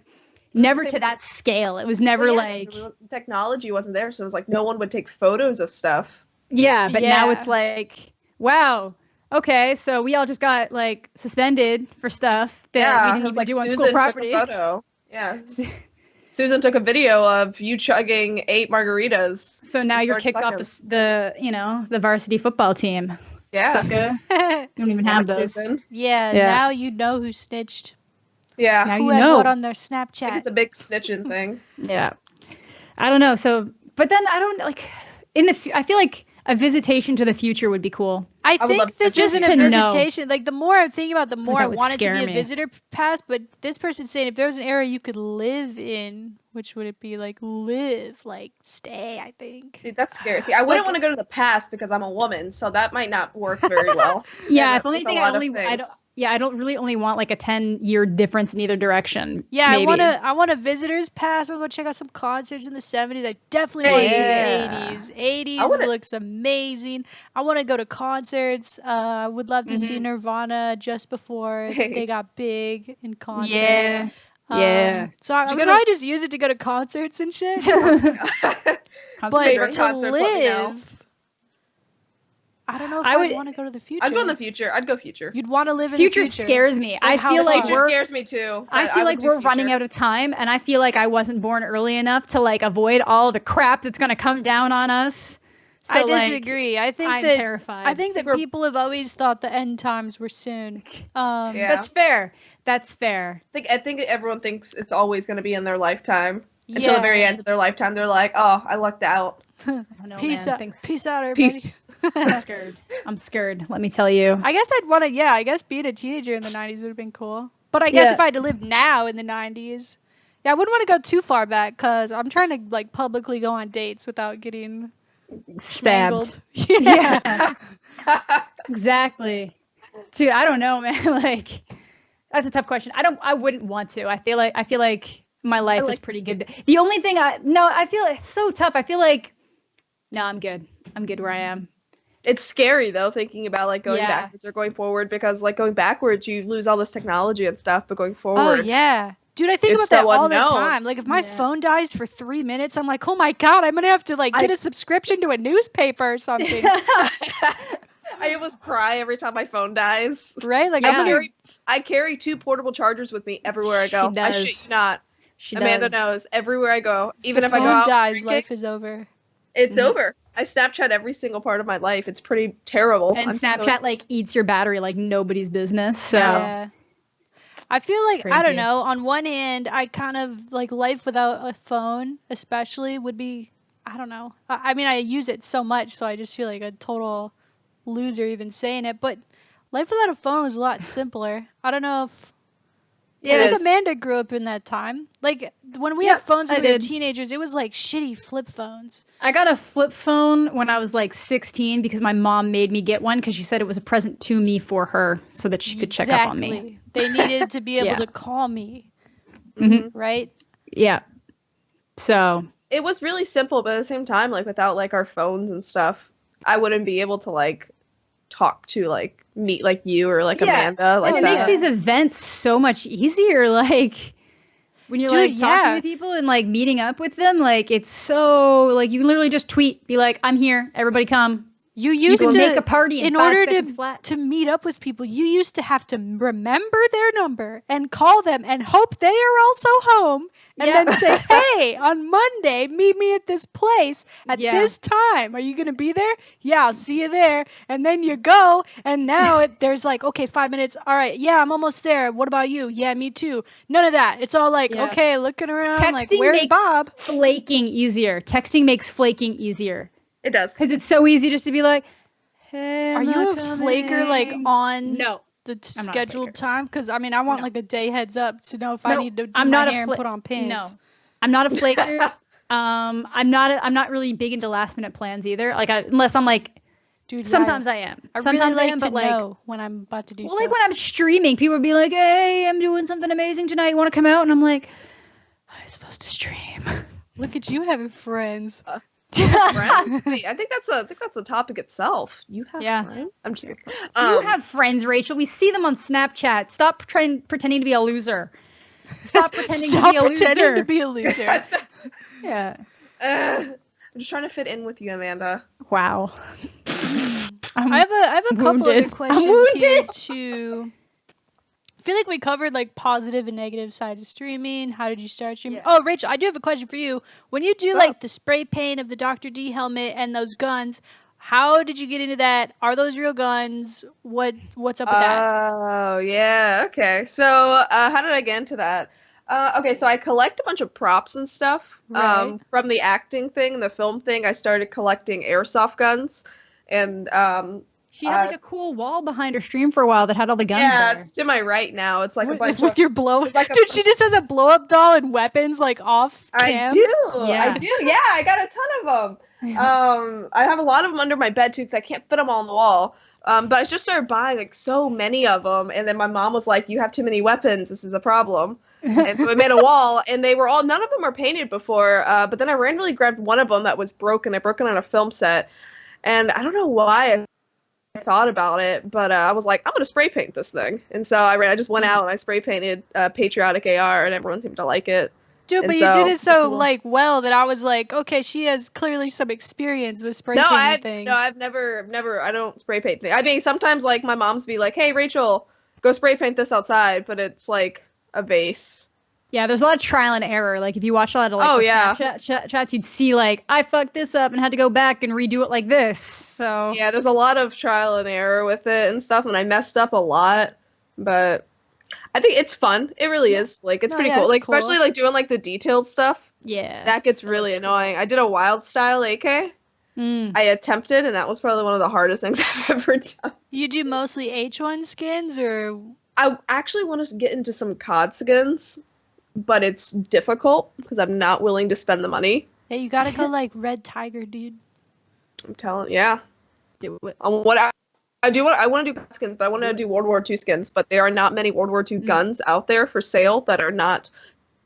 never to that scale. It was never like technology wasn't there, so it was like no one would take photos of stuff. Yeah, but now it's like, wow. Okay, so we all just got like suspended for stuff that we didn't even do on school property. Took a photo. Yeah. Susan took a video of you chugging 8 margaritas. So now you're kicked off the varsity football team. Yeah. Sucker. You don't even have those. Susan. Yeah, now you know who snitched. Yeah. Now who you know. had what on their Snapchat. It's a big snitching thing. Yeah. I don't know. So, but then I don't like I feel like a visitation to the future would be cool. I think this isn't a visitation. Like the more I'm thinking about, the more I want it to be a visitor pass. But this person's saying if there was an area you could live in, which would it be? Like live, like stay. I think. See, that's scary. See, I wouldn't want to go to the past because I'm a woman, so that might not work very well. Yeah, if only thing I don't really only want like a 10-year difference in either direction. Yeah, maybe. I want a visitor's pass. I'm gonna check out some concerts in the 70s. I definitely want to do the 80s. 80s looks amazing. I want to go to concerts. I would love to see Nirvana just before they got big in concert. Yeah. Yeah. So I'm gonna probably just use it to go to concerts and shit. But to live, I don't know if I would want to go to the future. I'd go in the future. I'd go future. You'd want to live in the future. Future scares me. I feel like future scares me too. I feel like we're running out of time, and I feel like I wasn't born early enough to like avoid all the crap that's gonna come down on us. So, I disagree. I think I'm that terrified. I think that people have always thought the end times were soon. That's fair. That's fair. I think everyone thinks it's always going to be in their lifetime. Until the very end of their lifetime, they're like, "Oh, I lucked out." Peace out, everybody. Peace. I'm scared. Let me tell you. I guess I'd want to. Yeah, I guess being a teenager in the 90s would have been cool. But I guess if I had to live now in the 90s, I wouldn't want to go too far back because I'm trying to like publicly go on dates without getting stabbed. Yeah. Exactly. Dude, I don't know, man. Like, that's a tough question. I wouldn't want to. I feel like my life is pretty good. The only thing I feel it's so tough. I feel like, no, I'm good. I'm good where I am. It's scary though, thinking about like going backwards or going forward, because like going backwards, you lose all this technology and stuff, but going forward. Oh yeah. Dude, I think about that all the time. Like if my phone dies for 3 minutes, I'm like, oh my God, I'm going to have to like get a subscription to a newspaper or something. I almost cry every time my phone dies. Right? Like I carry 2 portable chargers with me everywhere I go. I shit you not. Amanda knows. Everywhere I go. Even if I go out dies, life is over. It's over. I Snapchat every single part of my life. It's pretty terrible. And Snapchat like eats your battery like nobody's business. So yeah. I feel like, crazy. I don't know, on one hand, I kind of like life without a phone, especially would be, I don't know. I mean, I use it so much, so I just feel like a total loser even saying it. But life without a phone was a lot simpler. I don't know if... Yeah, I think Amanda grew up in that time. Like, when we had phones when we were teenagers, it was like shitty flip phones. I got a flip phone when I was like 16 because my mom made me get one because she said it was a present to me for her so that she could check up on me. They needed to be able to call me. Right? Yeah. So. It was really simple, but at the same time, like without like our phones and stuff, I wouldn't be able to like talk to like meet like you or like Amanda. Like and it makes these events so much easier. Like when you're like talking to people and like meeting up with them, like it's so like you can literally just tweet, be like, I'm here, everybody come. You used to make a party in order to meet up with people. You used to have to remember their number and call them and hope they are also home, and then say, "Hey, on Monday, meet me at this place at this time. Are you gonna be there? Yeah, I'll see you there." And then you go, and now there's like, okay, 5 minutes. All right, yeah, I'm almost there. What about you? Yeah, me too. None of that. It's all like, okay, looking around, texting like, where's Bob? Flaking easier. Texting makes flaking easier. It does. Because it's so easy just to be like, hey, are you a flaker like on the scheduled time? Because I mean, I want like a day heads up to know if I need to do my hair and put on pins. No, I'm not a flaker. I'm not really big into last minute plans either. Like unless I'm like Dude, Sometimes I am. I Sometimes really I am, like but to know when I'm about to do well, stuff. like when I'm streaming, people would be like, "Hey, I'm doing something amazing tonight. You want to come out?" And I'm like, "I'm supposed to stream." Look at you having friends. Friends? Wait, I think that's a topic itself. You have friends? I'm just kidding. You have friends, Rachel. We see them on Snapchat. Stop pretending to be a loser. Stop pretending to be a loser. Stop pretending to be a loser. Yeah. I'm just trying to fit in with you, Amanda. Wow. I have a couple other questions here too. I feel like we covered like positive and negative sides of streaming. How did you start streaming? Yeah. Oh, Rachel, I do have a question for you. When you do like the spray paint of the Dr. D helmet and those guns, how did you get into that? Are those real guns? What's up with that? Oh, yeah. Okay. So, how did I get into that? Okay, so I collect a bunch of props and stuff. Right. From the acting thing, the film thing, I started collecting airsoft guns, and she had like a cool wall behind her stream for a while that had all the guns. Yeah, there. It's to my right now. It's like a bunch with your blow. like Dude, she just has a blow up doll and weapons like off cam. I do. Yeah, I got a ton of them. I have a lot of them under my bed too because I can't fit them all on the wall. But I just started buying like so many of them, and then my mom was like, "You have too many weapons. This is a problem." And so I made a wall, and they were all, none of them were painted before, but then I randomly grabbed one of them that was broken. I broke it on a film set, and I don't know why I thought about it, but I was like, I'm going to spray paint this thing. And so I just went out and I spray painted Patriotic AR, and everyone seemed to like it. Dude, and but you did it so like well that I was like, okay, she has clearly some experience with spray painting things. No, I've never, I don't spray paint things. I mean, sometimes like my mom's be like, hey, Rachel, go spray paint this outside, but it's like a vase. Yeah, there's a lot of trial and error. Like if you watch a lot of like Snapchat chats, you'd see like I fucked this up and had to go back and redo it like this. So yeah, there's a lot of trial and error with it and stuff, and I messed up a lot, but I think it's fun. It really is. Like it's pretty cool. Like cool. Especially like doing like the detailed stuff. Yeah, that gets really annoying. Cool. I did a wild style AK. I attempted, and that was probably one of the hardest things I've ever done. You do mostly H1 skins, or I actually want to get into some COD skins. But it's difficult because I'm not willing to spend the money. Yeah, you gotta go like Red Tiger, dude. I'm telling, yeah. Do it. I want to do skins, but I want to do World War II skins. But there are not many World War II guns out there for sale that are not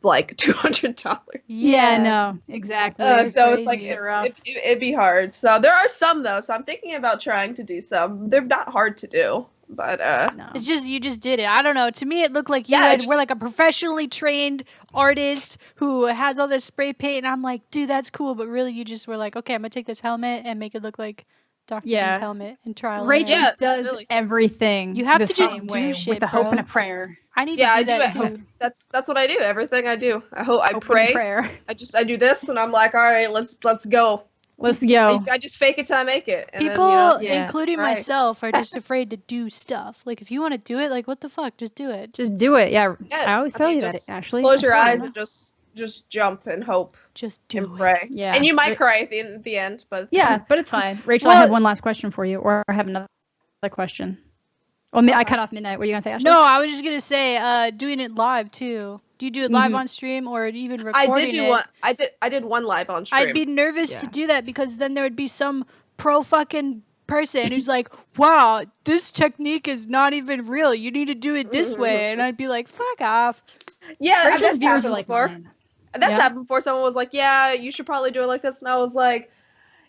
like $200. Yeah, no, exactly. So it's like it'd be hard. So there are some though. So I'm thinking about trying to do some. They're not hard to do. But no. It's just you just did it. I don't know. To me, it looked like you were like a professionally trained artist who has all this spray paint, and I'm like, dude, that's cool. But really, you just were like, okay, I'm gonna take this helmet and make it look like Dr. D's helmet and trial. Rachel does everything. You have to just do shit with a hope and a prayer. I need to do that too. That's what I do. Everything I do. I pray. I do this, and I'm like, all right, let's go. Let's go. I just fake it till I make it. And people, then, including myself, are just afraid to do stuff. Like, if you want to do it, like, what the fuck? Just do it. Just do it. Yeah. I always tell you that, Ashley. Close your eyes and just jump and hope. Just do and pray. Yeah. And you might cry at the end, but but it's fine. Rachel, I have one last question for you, or I have another question. Well, I cut off MiDNiTE. What are you gonna say, Ashley? No, I was just gonna say, doing it live too. Do you do it live on stream or even recording it? I did one live on stream. I'd be nervous to do that because then there would be some pro fucking person who's like, wow, this technique is not even real. You need to do it this way. And I'd be like, fuck off. Yeah, that's happened before. That's happened before. Someone was like, yeah, you should probably do it like this. And I was like,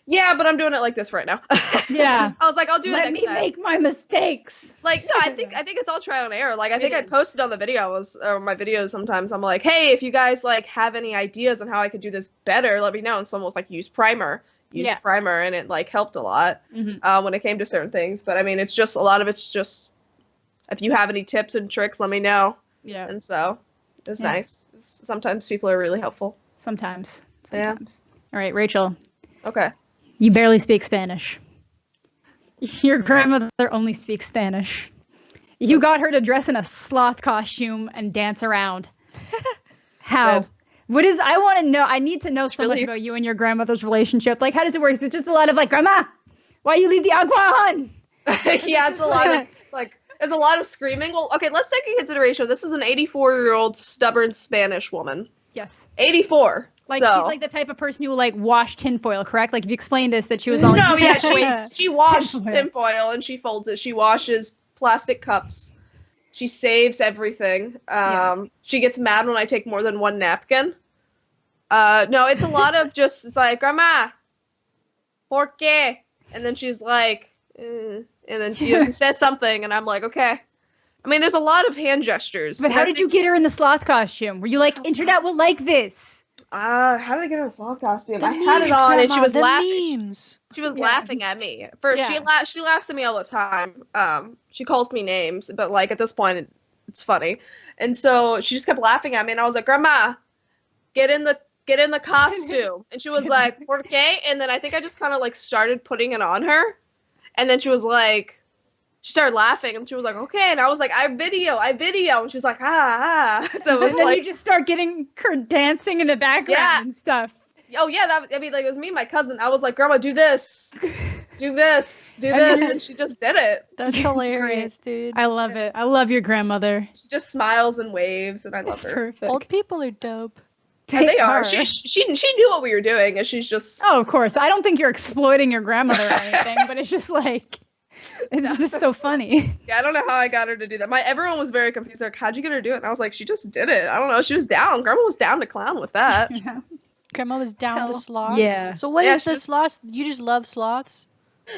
yeah, but I'm doing it like this right now. Yeah. I was like, I'll do it next time. Let me make my mistakes. Like, no, I think it's all trial and error. Like, I think I posted on the videos, or my videos sometimes. I'm like, hey, if you guys, like, have any ideas on how I could do this better, let me know. And someone was like, use primer. And it, like, helped a lot when it came to certain things. But, I mean, it's just, a lot of it's just, if you have any tips and tricks, let me know. Yeah. And so, it's nice. Sometimes people are really helpful. Sometimes. Yeah. All right, Rachel. Okay. You barely speak Spanish. Your grandmother only speaks Spanish. You got her to dress in a sloth costume and dance around. How? What is? I want to know. I need to know so much about you and your grandmother's relationship. Like, how does it work? Is it just a lot of like, Grandma, why you leave the agua on? Yeah, it's a lot of like. There's a lot of screaming. Well, okay, let's take into consideration. This is an 84-year-old stubborn Spanish woman. Yes. 84. Like, so, she's like the type of person who will like wash tinfoil, correct? Like, if you explained this, that she was all like, no, yeah, yeah, she washed tinfoil and she folds it. She washes plastic cups. She saves everything. She gets mad when I take more than one napkin. No, it's a lot of just, it's like, Grandma, ¿por qué? And then she's like, and then she says something, and I'm like, okay. I mean, there's a lot of hand gestures. But how did you get her in the sloth costume? Were you like, internet will like this? How did I get her in the sloth costume? I memes, had it on, Grandma, and she was the laughing. Memes. She was laughing at me. First, she laughs at me all the time. She calls me names, but like at this point, it's funny. And so she just kept laughing at me, and I was like, Grandma, get in the costume. And she was like, ¿por qué? And then I think I just kind of like started putting it on her, and then she was like, she started laughing, and she was like, okay. And I was like, I video. And she was like, ah. So it was like, you just start getting her dancing in the background and stuff. Oh yeah, like it was me and my cousin. I was like, Grandma, do this, do this, and she just did it. That's hilarious, dude. I love it. I love your grandmother. She just smiles and waves, and I love her. Perfect. Old people are dope. They are. She knew what we were doing, and she's just. Oh, of course. I don't think you're exploiting your grandmother or anything, but it's just like. It's just so funny. Yeah, I don't know how I got her to do that. Everyone was very confused. They're like, how'd you get her to do it? And I was like, she just did it. I don't know. She was down. Grandma was down to clown with that. Yeah. Grandma was down to sloth. Yeah. So what is the sloth? You just love sloths?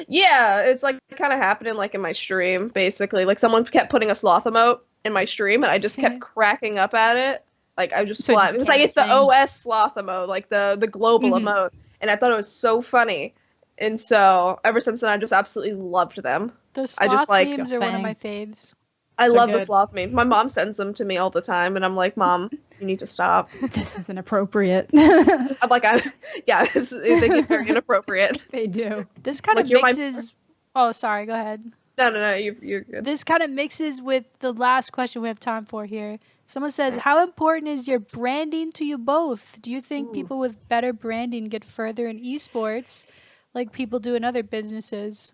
Yeah, it's like kind of happening like in my stream, basically. Like someone kept putting a sloth emote in my stream, and I just kept cracking up at it. Like I just flat. It was like it's the OS sloth emote, like the global emote, and I thought it was so funny. And so ever since then, I just absolutely loved them. The sloth memes are one of my faves. I love the sloth memes. My mom sends them to me all the time, and I'm like, Mom, you need to stop. This is inappropriate. I'm like, they get very inappropriate. They do. This kind of mixes. Oh, sorry. Go ahead. No, you're good. This kind of mixes with the last question we have time for here. Someone says, how important is your branding to you both? Do you think people with better branding get further in esports like people do in other businesses?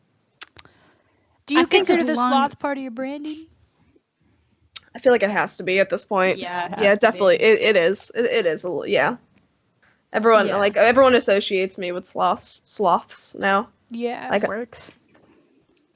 Do you consider the sloth part of your branding? I feel like it has to be at this point. Yeah, definitely. It is. It is. Yeah. Everyone associates me with sloths now. Yeah, like, it works.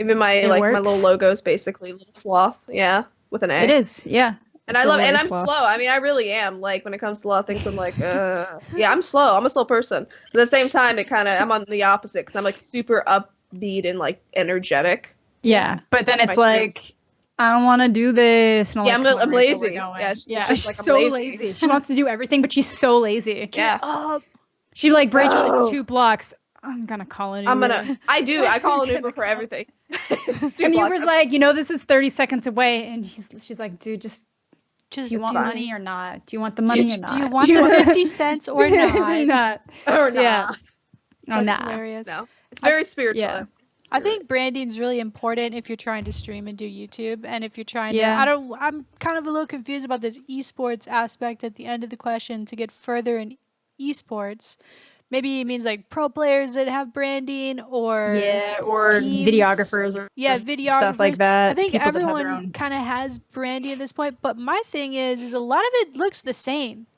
Even my my little logo is basically a little sloth. Yeah, with an A. It is. Yeah. And I love, and I'm slow. I mean, I really am. Like when it comes to a lot of things, I'm like, yeah, I'm slow. I'm a slow person. But at the same time, I'm on the opposite because I'm like super upbeat and like energetic. Yeah, but then it's like, I don't want to do this. And I'm lazy. She's so lazy. She wants to do everything, but she's so lazy. Yeah. She's like, Rachel, it's 2 blocks. I'm gonna call an Uber. I call an Uber for everything. And Uber's like, this is 30 seconds away, and she's like, dude, just do you want money or not? Do you want the money or not? Do you want the 50 cents or not? Or not. Yeah. That's hilarious. No. It's very spiritual. Yeah. I think branding is really important if you're trying to stream and do YouTube, and if you're trying to. I'm kind of a little confused about this esports aspect at the end of the question. To get further in esports, maybe it means like pro players that have branding, or teams. Videographers, or videographers, stuff like that. I think everyone kind of has branding at this point, but my thing is a lot of it looks the same.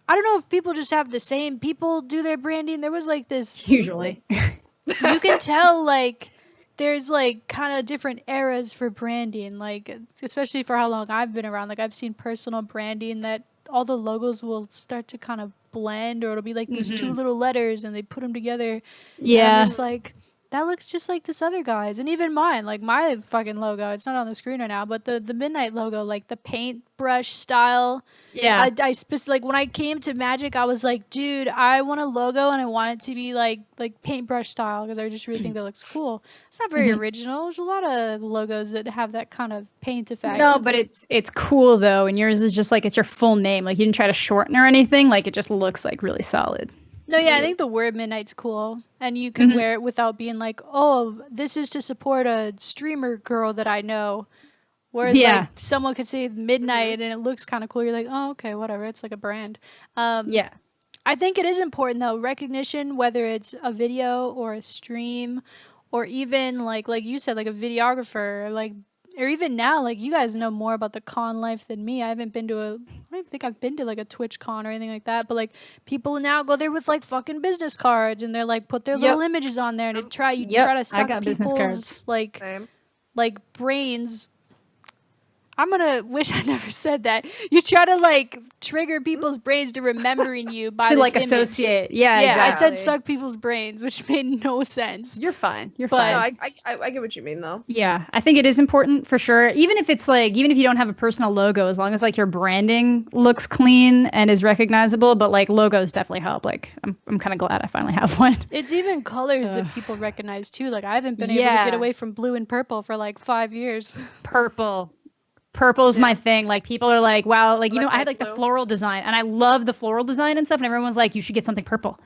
I don't know if people just have the same people do their branding. There was like this usually. You can tell like there's like kind of different eras for branding, like especially for how long I've been around. Like I've seen personal branding that all the logos will start to kind of blend, or it'll be like these 2 little letters and they put them together. Yeah. And I'm just like, that looks just like this other guy's. And even mine, like my fucking logo, it's not on the screen right now, but the MiDNiTE logo, like the paintbrush style. Yeah. Like when I came to Magic, I was like, dude, I want a logo and I want it to be like paintbrush style, because I just really think that looks cool. It's not very original. There's a lot of logos that have that kind of paint effect. No, but it's cool though, and yours is just like it's your full name. Like you didn't try to shorten or anything. Like it just looks like really solid. No, yeah, I think the word MiDNiTE's cool, and you can wear it without being like, oh, this is to support a streamer girl that I know. Whereas like someone could say MiDNiTE and it looks kind of cool. You're like, oh, okay, whatever. It's like a brand. Yeah. I think it is important though, recognition, whether it's a video or a stream, or even like you said, like a videographer. Like or even now, like you guys know more about the con life than me. I don't even think I've been to like a Twitch con or anything like that. But like people now go there with like fucking business cards and they're like put their little images on there and try to suck people's like brains. I'm gonna wish I never said that. You try to like trigger people's brains to remembering you by to this like image. associate. Yeah, exactly. I exactly. said suck people's brains, which made no sense. You're fine. You're No, fine. I get what you mean though. Yeah, I think it is important for sure. Even if it's like, even if you don't have a personal logo, as long as like your branding looks clean and is recognizable, but like logos definitely help. Like I'm kind of glad I finally have one. It's even colors that people recognize too. Like I haven't been able to get away from blue and purple for like 5 years. Purple's my thing. Like people are like, wow, like, you know, I had like the floral design and I love the floral design and stuff. And everyone's like, you should get something purple.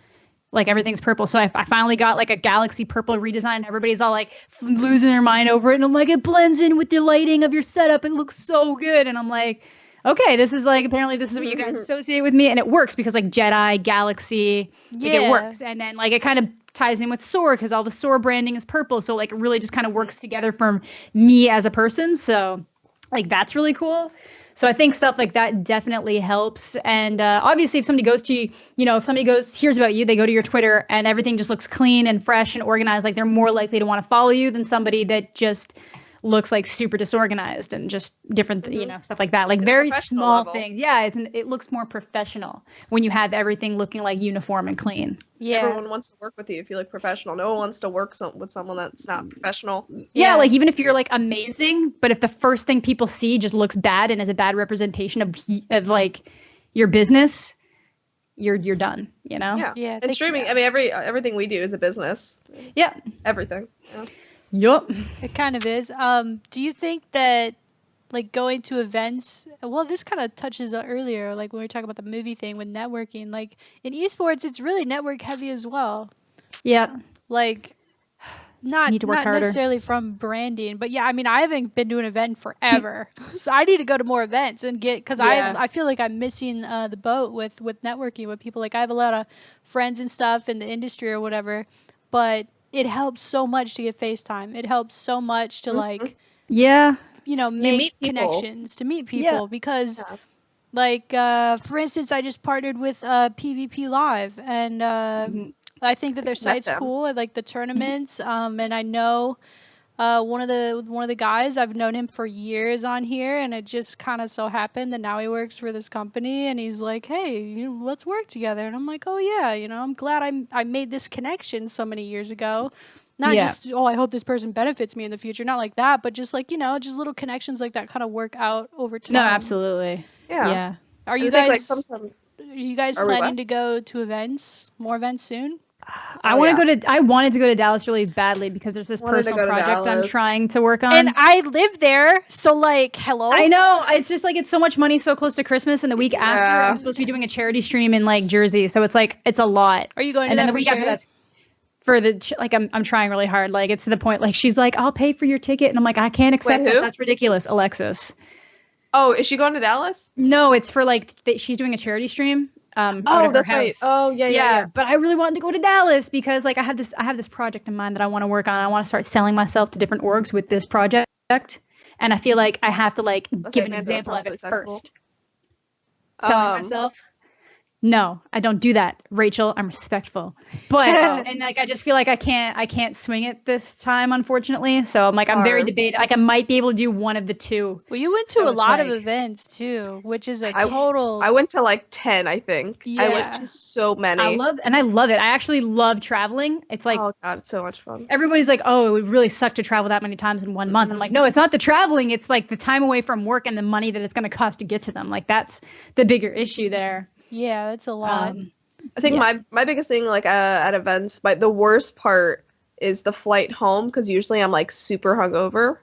Like everything's purple. So I finally got like a galaxy purple redesign. Everybody's all like losing their mind over it. And I'm like, it blends in with the lighting of your setup. It looks so good. And I'm like, okay, this is like, apparently this is what you guys associate with me. And it works because like Jedi, Galaxy, like it works. And then like it kind of ties in with SOAR because all the SOAR branding is purple. So like it really just kind of works together for me as a person. So like that's really cool. So I think stuff like that definitely helps. And obviously if somebody goes to, you know, if somebody hears about you, they go to your Twitter and everything just looks clean and fresh and organized, like they're more likely to want to follow you than somebody that just looks like super disorganized and just different, you know, stuff like that. Like very small things. Yeah, it looks more professional when you have everything looking like uniform and clean. Yeah. Everyone wants to work with you if you look professional. No one wants to work with someone that's not professional. Yeah, like even if you're like amazing, but if the first thing people see just looks bad and is a bad representation of like your business, you're done, you know? Yeah. And streaming, I mean, everything we do is a business. Yeah. Everything. Yeah. Yup. It kind of is. Do you think that like going to events, well, this kind of touches earlier, like when we were talking about the movie thing with networking, like in esports, it's really network heavy as well. Yeah. Like not necessarily from branding, but yeah, I mean, I haven't been to an event forever. So I need to go to more events and because I feel like I'm missing the boat with networking with people. Like I have a lot of friends and stuff in the industry or whatever, but it helps so much to get FaceTime. It helps so much to like, you know, make connections, to meet people because like, for instance, I just partnered with PvP Live and I think that their site's cool. I like the tournaments. And I know one of the guys, I've known him for years on here, and it just kind of so happened that now he works for this company, and he's like, hey, you know, let's work together. And I'm like, oh yeah, you know, I'm glad I made this connection so many years ago. Not just, I hope this person benefits me in the future. Not like that, but just like, you know, just little connections like that kind of work out over time. No, absolutely. Yeah. Are you guys planning to go to more events soon? I wanted to go to Dallas really badly because there's this personal project I'm trying to work on. And I live there, so like, hello. I know. It's just like it's so much money so close to Christmas, and the week after I'm supposed to be doing a charity stream in like Jersey, so it's like it's a lot. Are you going to and that then the for week sure? after that's for the like I'm trying really hard. Like it's to the point like she's like, I'll pay for your ticket, and I'm like, I can't accept that. That's ridiculous. Alexis. Oh, is she going to Dallas? No, it's for like she's doing a charity stream. That's right. Oh, yeah. But I really wanted to go to Dallas because like I have this project in mind that I want to work on. I want to start selling myself to different orgs with this project, and I feel like I have to like give an example of it first. Selling myself. No, I don't do that, Rachel. I'm respectful, but and like I just feel like I can't swing it this time, unfortunately. So I'm like I'm very debated. Like I might be able to do one of the two. Well, you went to a lot of events too, which is a total. I went to like 10, I think. Yeah. I went to so many. I love it. I actually love traveling. It's like, oh god, it's so much fun. Everybody's like, oh, it would really suck to travel that many times in 1 month. I'm like, no, it's not the traveling. It's like the time away from work and the money that it's going to cost to get to them. Like that's the bigger issue there. Yeah, that's a lot. I think my biggest thing, like at events, the worst part is the flight home because usually I'm like super hungover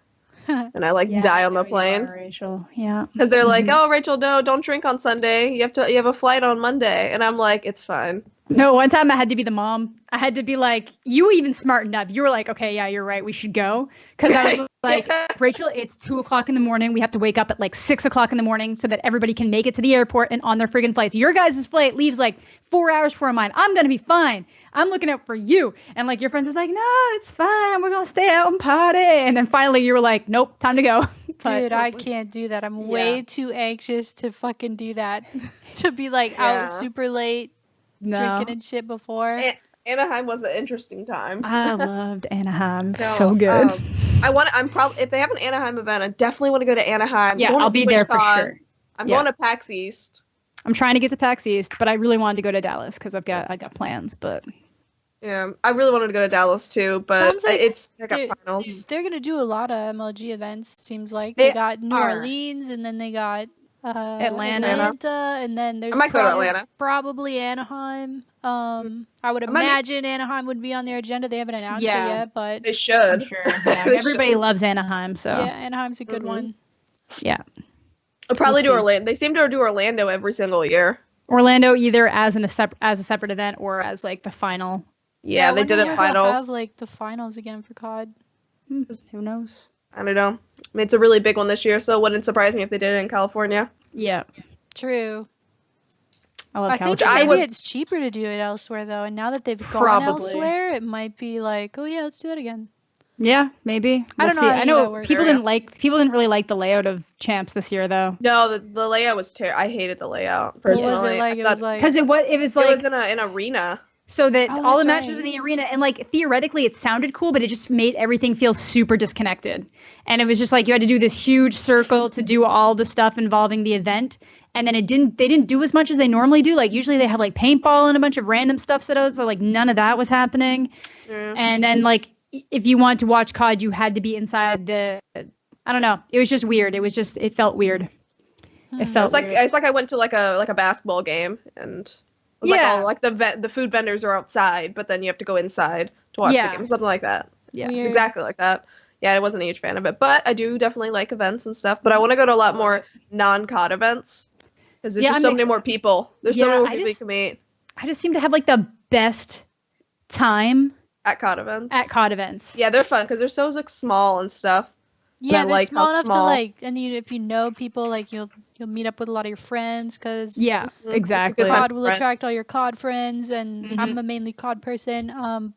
and I like die on the plane. Rachel, yeah, because they're like, oh, Rachel, no, don't drink on Sunday. You have a flight on Monday, and I'm like, it's fine. No, one time I had to be the mom. I had to be like, you even smartened up. You were like, okay, yeah, you're right. We should go. Because I was like, Rachel, it's 2:00 in the morning. We have to wake up at like 6:00 in the morning so that everybody can make it to the airport and on their friggin' flights. Your guys' flight leaves like 4 hours before mine. I'm going to be fine. I'm looking out for you. And like your friends was like, no, it's fine. We're going to stay out and party. And then finally you were like, nope, time to go. Dude, I can't do that. I'm way too anxious to fucking do that. To be like out super late, drinking and shit before. Anaheim was an interesting time. I loved Anaheim. So good. If they have an Anaheim event, I definitely want to go to Anaheim. Yeah, I'll be there for sure. I'm going to PAX East. I'm trying to get to PAX East, but I really wanted to go to Dallas because I got plans. But yeah, I really wanted to go to Dallas too, but I got finals. They're gonna do a lot of MLG events. Seems like they got New Orleans, and then they got Atlanta, and then there's probably Anaheim. I would imagine Anaheim would be on their agenda. They haven't announced it yet, but they should. I'm sure. Yeah, everybody loves Anaheim, so yeah, Anaheim's a good one. Yeah, they'll probably do Orlando. They seem to do Orlando every single year. Orlando either as a separate event or as like the final. Yeah, they did a finals. Have like the finals again for COD. Who knows? I don't know. I mean, it's a really big one this year, so it wouldn't surprise me if they did it in California. Yeah, true. I think maybe it's cheaper to do it elsewhere though, and now that they've gone elsewhere, it might be like, oh yeah, let's do that again. Yeah, maybe. I don't know. I know people didn't really like the layout of Champs this year though. No, the layout was terrible. I hated the layout personally. What was it like? It was like because it was in an arena. So that all the matches were in the arena, and like theoretically it sounded cool, but it just made everything feel super disconnected. And it was just like you had to do this huge circle to do all the stuff involving the event. And then they didn't do as much as they normally do. Like usually they have like paintball and a bunch of random stuff set out. So like none of that was happening. And then like if you wanted to watch COD, you had to be inside I don't know. It was just weird. It felt weird. It felt weird. It's like I went to like a basketball game and it was like the food vendors are outside, but then you have to go inside to watch the game. Something like that. Yeah, it's exactly like that. Yeah, I wasn't a huge fan of it, but I do definitely like events and stuff. But I want to go to a lot more non-COD events. Because there's just so many more people. There's so many more people you can meet. I just seem to have like the best time at COD events. Yeah, they're fun because they're so like small and stuff. Yeah, they're like small enough to like, and if you know people, like you'll meet up with a lot of your friends because exactly. COD will attract all your COD friends, and I'm a mainly COD person.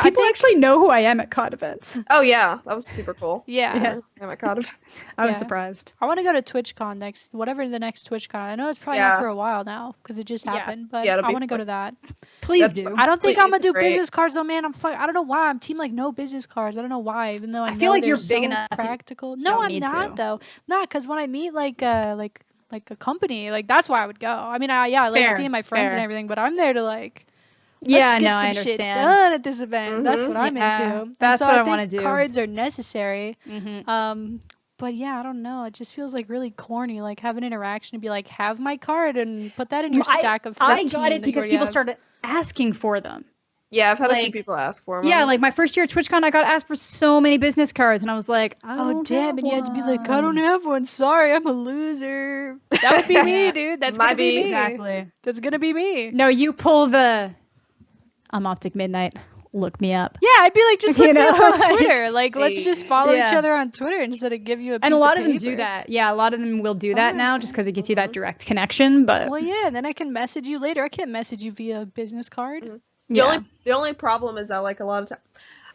People actually know who I am at COD events. Oh yeah, that was super cool. Yeah. I'm at COD events. I was surprised. I want to go to TwitchCon whatever the next TwitchCon. I know it's probably not for a while now because it just happened, but I want to go to that. Please do. I don't think I'm gonna do business cards though, man. I don't know why I'm team like no business cards. I don't know why, even though I feel like you're big enough, practical. No, I'm not though. Not because when I meet like a company, like that's why I would go. I mean, I like seeing my friends and everything, but I'm there to like. Let's get some shit done at this event. That's what I'm into. That's what I want to do. Cards are necessary. But yeah, I don't know. It just feels like really corny. Like have an interaction and be like, have my card and put that in your stack of 15. I got it because people started asking for them. Yeah, I've had a few people ask for them. Yeah, like my first year at TwitchCon, I got asked for so many business cards, and I was like, oh damn! And you had to be like, I don't have one. Sorry, I'm a loser. That would be me, dude. That's gonna be me. Exactly. That's gonna be me. No, you pull the. I'm Optic MiDNiTE. Look me up. Yeah, I'd be like, just look me up on Twitter. Like, let's just follow each other on Twitter instead of give you a piece And a lot of them paper. do that. Yeah, a lot of them will do that now just because it gets you that direct connection. But well, yeah, then I can message you later. I can't message you via business card. The only problem is that like a lot of time,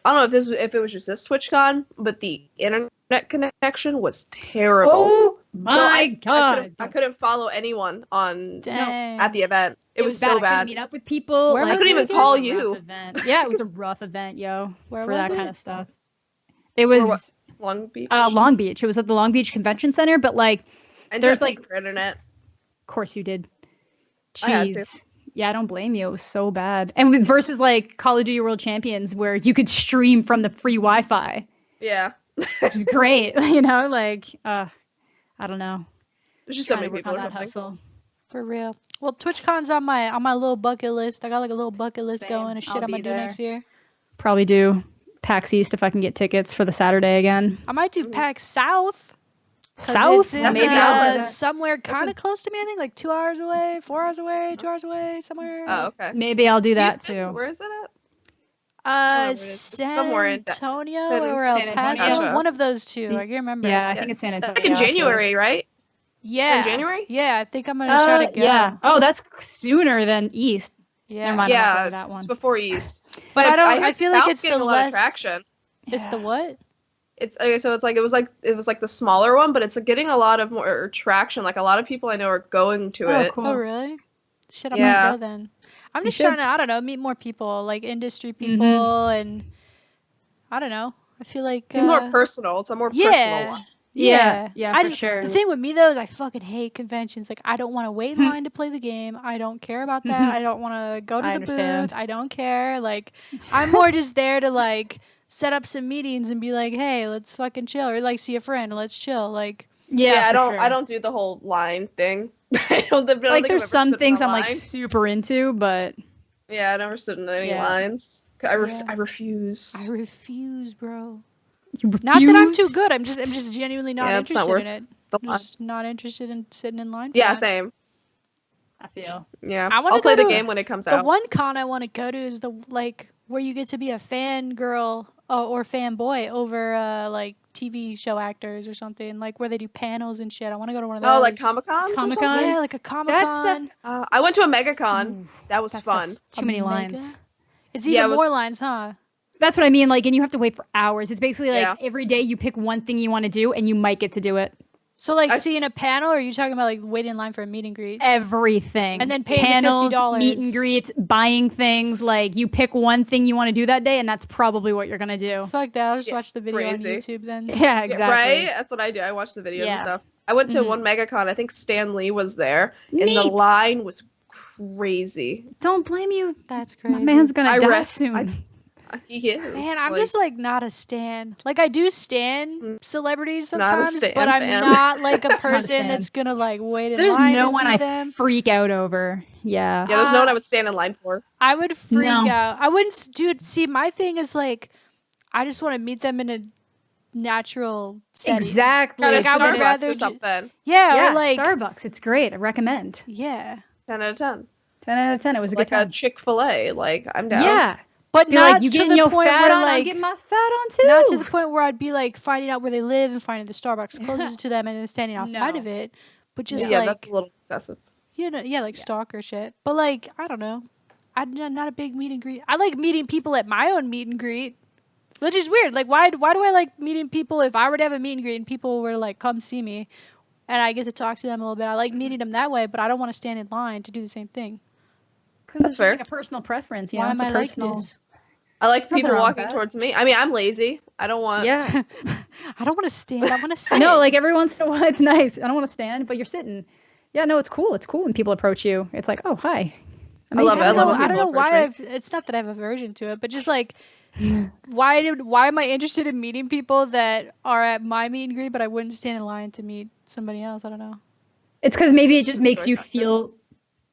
I don't know if it was just this TwitchCon, but the internet connection was terrible. Oh my god! I couldn't follow anyone at the event. It was so bad. I couldn't meet up with people. I couldn't even call you. Yeah, it was a rough event, yo. Where for was that it? kind of stuff. It was Long Beach. Long Beach. It was at the Long Beach Convention Center, but like, there's like for internet. Of course you did. Jeez. Yeah, I don't blame you. It was so bad. And versus like Call of Duty World Champions, where you could stream from the free Wi-Fi. Yeah. Which is great. You know, like, I don't know. There's just so many people on that hustle. For real. Well, TwitchCon's on my little bucket list. I got like a little bucket list going of shit I'm gonna do next year. Probably do PAX East if I can get tickets for the Saturday again. I might do PAX South. South? It's in, somewhere kind of close to me, I think, like 2 hours away, 4 hours away, 2 hours away, somewhere. Oh, okay. Maybe I'll do that Houston? too. Where is it San Antonio or San El Paso. Gotcha. One of those two. I can't remember. Yeah, I think it's San Antonio. Like in January, right? Yeah. In January? Yeah, I think I'm gonna try to go. Yeah. Oh, that's sooner than East. Yeah. Never mind, I'm not Yeah, going to that one. it's before East. But I feel like South's it's getting the a lot of less- traction. It's the what? It's okay, so it was like the smaller one, but it's getting a lot of more traction. Like a lot of people I know are going to it. Cool. Oh, really? Shit, I Yeah. might go then. I'm just should. trying to, I don't know, meet more people, like industry people, and I don't know. I feel like It's more personal. It's a more personal yeah. one. Yeah, for sure. The thing with me though is I fucking hate conventions. Like I don't want to wait in line to play the game. I don't care about that. I don't want to go to I the understand. booth. I don't care. Like I'm more just there to like set up some meetings and be like, hey, let's fucking chill, or like see a friend, let's chill. Like Yeah, for I don't do the whole line thing. I don't like think I've there's ever some sit in things a I'm like line. super into, but Yeah, I never sit in any Yeah. lines. I Yeah. refuse. I refuse, bro. you Not that I'm too refuse? good. I'm just genuinely not Yeah, it's not interested worth in it. the I'm line. just not interested in sitting in line. For Yeah, that. same. I feel. Yeah, I wanna I'll play go the to game when it comes The out. one con I want to go to is the like where you get to be a fangirl or fanboy over like TV show actors or something, like where they do panels and shit. I want to go to one of those. Oh, like Comic-Con? Comic-Con? Yeah, like a Comic That's Con. I went to a MegaCon. Ooh, That was that's fun. too many A lines. mega? It's Yeah, even it was- more lines, huh? That's what I mean. Like, and you have to wait for hours. It's basically like Yeah. every day you pick one thing you want to do, and you might get to do it. So like I- seeing a panel, or are you talking about like waiting in line for a meet and greet? Everything. And then paying the panels, $50. meet and greets, buying things. Like, you pick one thing you want to do that day, and that's probably what you're gonna do. Fuck that! I'll just Yeah, watch the video crazy. on YouTube then. Yeah, Yeah, exactly. right? That's what I do. I watch the videos Yeah. and stuff. I went to Mhm. one MegaCon. I think Stan Lee was there, and the Neat. line was crazy. Don't blame you. That's crazy. My man's gonna I die rest- soon. He is. Man, I'm just like not a stan. Like I do stan celebrities Not a sometimes, stan but I'm fan. not like a person stan. that's gonna like wait in There's line no to one see I them. freak out over. Yeah. Yeah, there's no one I would stand in line for. I would freak No. out. I wouldn't see my thing is like I just want to meet them in a natural setting. Exactly. Kind of Like, I would Starbucks rather or ju- something. Yeah, Yeah, or like Starbucks. It's great. I recommend. yeah. 10 out of 10. 10 out of 10. It was a Like good a time. Chick-fil-A. Like, I'm down. Yeah. But You're not like, you to getting the your point fat where on? I'll like get my fat on too. not to the point where I'd be like finding out where they live and finding the Starbucks closest to them and then standing outside No. of it. But just Yeah, like that's a little excessive. you know, yeah, like stalker shit. But like, I don't know. I'm not a big meet and greet. I like meeting people at my own meet and greet, which is weird. Like, why do I like meeting people? If I were to have a meet and greet and people were to like come see me, and I get to talk to them a little bit, I like meeting them that way. But I don't want to stand in line to do the same thing. Because That's it's just fair. like a personal preference. You Why know, am it's a I like personal. this? I like Nothing people wrong with walking that. towards me. I mean, I'm lazy. I don't want... Yeah. I don't want to stand. I want to sit. No, like every once in a while, it's nice. I don't want to stand, but you're sitting. Yeah, no, it's cool. It's cool when people approach you. It's like, oh, hi. I love it. I I don't love know, when I don't know people why approach it's not that I have aversion to it, but just like why am I interested in meeting people that are at my meet and greet, but I wouldn't stand in line to meet somebody else? I don't know. It's because maybe it just makes Enjoy you content. feel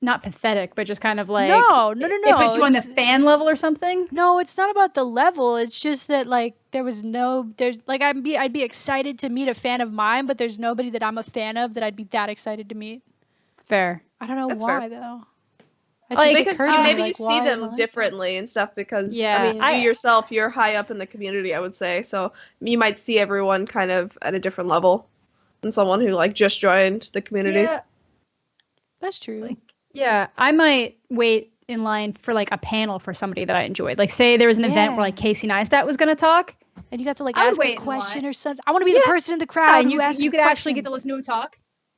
not pathetic, but just kind of like No. It puts you on the it's- fan level or something. No, it's not about the level. It's just that like there's like I'd be excited to meet a fan of mine, but there's nobody that I'm a fan of that I'd be that excited to meet. Fair. I don't know That's why fair. though. It Like, just Because occurred to me, maybe like, you see why am I them like that? differently and stuff because, Yeah, I mean, I- you yourself, you're high up in the community, I would say. So you might see everyone kind of at a different level than someone who, like, just joined the community. Yeah. That's true. Yeah, I might wait in line for like a panel for somebody that I enjoyed. Like, say there was an event Yeah. where like Casey Neistat was going to talk. And you got to like I would ask wait a in question line. or something. I want to be Yeah. the person in the crowd Yeah, and who asks you a could actually question. get to listen to him talk.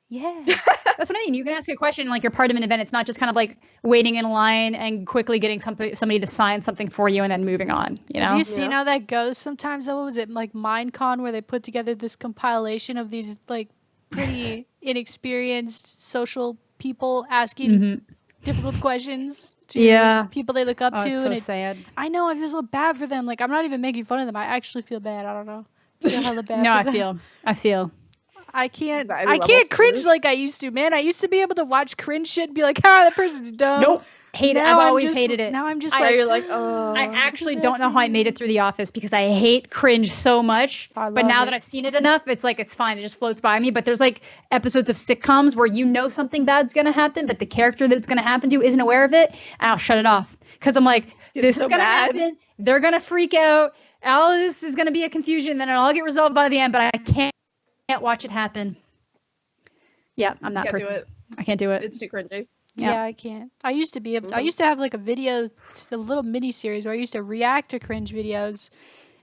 Yeah. That's what I mean. You can ask a question like you're part of an event. It's not just kind of like waiting in line and quickly getting somebody to sign something for you and then moving on. You know? Have you seen Yeah. how that goes sometimes? What was it, like MineCon, where they put together this compilation of these like pretty inexperienced social people asking Mhm. difficult questions to Yeah. people they look up Oh, to, it's so and it, sad. I know I feel so bad for them. Like I'm not even making fun of them. I actually feel bad. I don't know. I feel hella bad. No, for I them. feel. I can't. Anxiety I levels can't cringe through. like I used to, man. I used to be able to watch cringe shit and be like, "Ah, that person's dumb." Nope. Hate it. Now I've I'm always just- hated it. Now I'm just So like, you're like, oh. I actually good don't know for how I made you. it through The Office because I hate cringe so much. I But love now it. that I've seen it enough, it's like it's fine. It just floats by me. But there's like episodes of sitcoms where you know something bad's gonna happen, but the character that it's gonna happen to isn't aware of it, and I'll shut it off because I'm like, This is gonna happen. They're gonna freak out. All of this is gonna be a confusion. Then it'll all get resolved by the end. But I can't watch it happen. Yeah, I'm not. Can't do it. I can't do it. It's too cringy. Yeah, I can't. I used to be able to, I used to have like a little mini series where I used to react to cringe videos.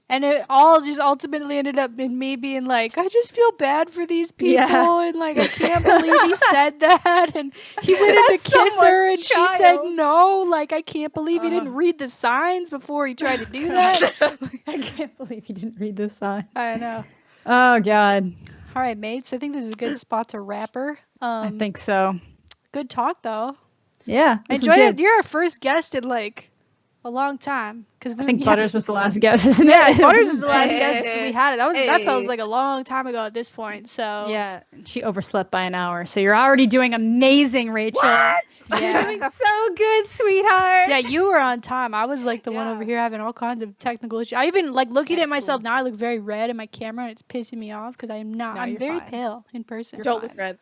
And it all just ultimately ended up in me being like, I just feel bad for these people. And like, I can't believe he said that. And he went in to kiss her and she said no. Like, I can't believe he didn't read the signs before he tried to do that. I can't believe he didn't read the signs. I know. Oh, God. All right, mates. I think this is a good spot to wrap her. I think so. Good talk, though. Yeah. I enjoyed it. You're our first guest in like a long time. Because I think Butters was the last guest, isn't it? Yeah, Butters was the last guest we had. That felt like a long time ago at this point. So yeah, she overslept by an hour. So you're already doing amazing, Rachel. What? Yeah, doing so good, sweetheart. Yeah, you were on time. I was like the one over here having all kinds of technical issues. I even like looking at myself now. I look very red in my camera, and it's pissing me off because I am not. No, I'm very pale in person. Don't look red.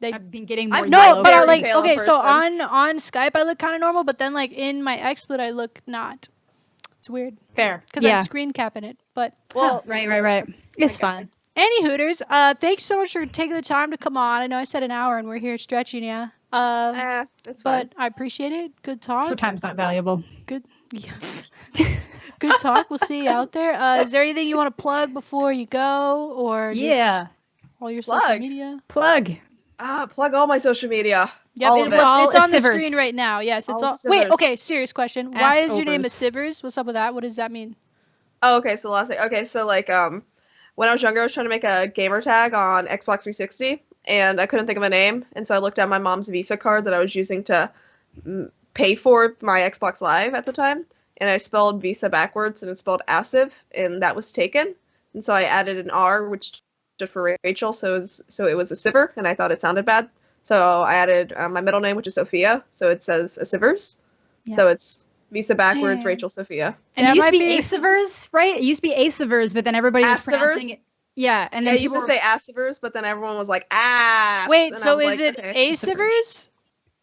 I've been getting more no, but I like okay. So on Skype I look kind of normal, but then like in my XSplit I look not. It's weird. Fair. Because I'm screen capping it. But right. It's fine. Any Hooters, thanks so much for taking the time to come on. I know I said an hour and we're here stretching you. That's fine. But I appreciate it. Good talk. Your time's not valuable. Good. Yeah. Good talk. We'll see you out there. Is there anything you want to plug before you go, or just all your social media? Plug all my social media. Yep, it's on the screen right now. Yes, it's all. Wait, Asivrs. okay. Serious question. Why is your name Asivrs? What's up with that? What does that mean? Oh, okay. So last thing. Okay, so like when I was younger, I was trying to make a gamer tag on Xbox 360, and I couldn't think of a name, and so I looked at my mom's Visa card that I was using to pay for my Xbox Live at the time, and I spelled Visa backwards, and it spelled Asiv, and that was taken, and so I added an R, which stood for Rachel, so it was Asivr, and I thought it sounded bad, so I added my middle name, which is Sophia, so it says Asivrs, so it's Visa backwards, Rachel Sophia. And it used to be ASIVR'S, right? It used to be ASIVR'S, but then everybody was pronouncing it. Yeah, and then it used to say Asivrs, but then everyone was like, ah. Wait, so is it ASIVR'S?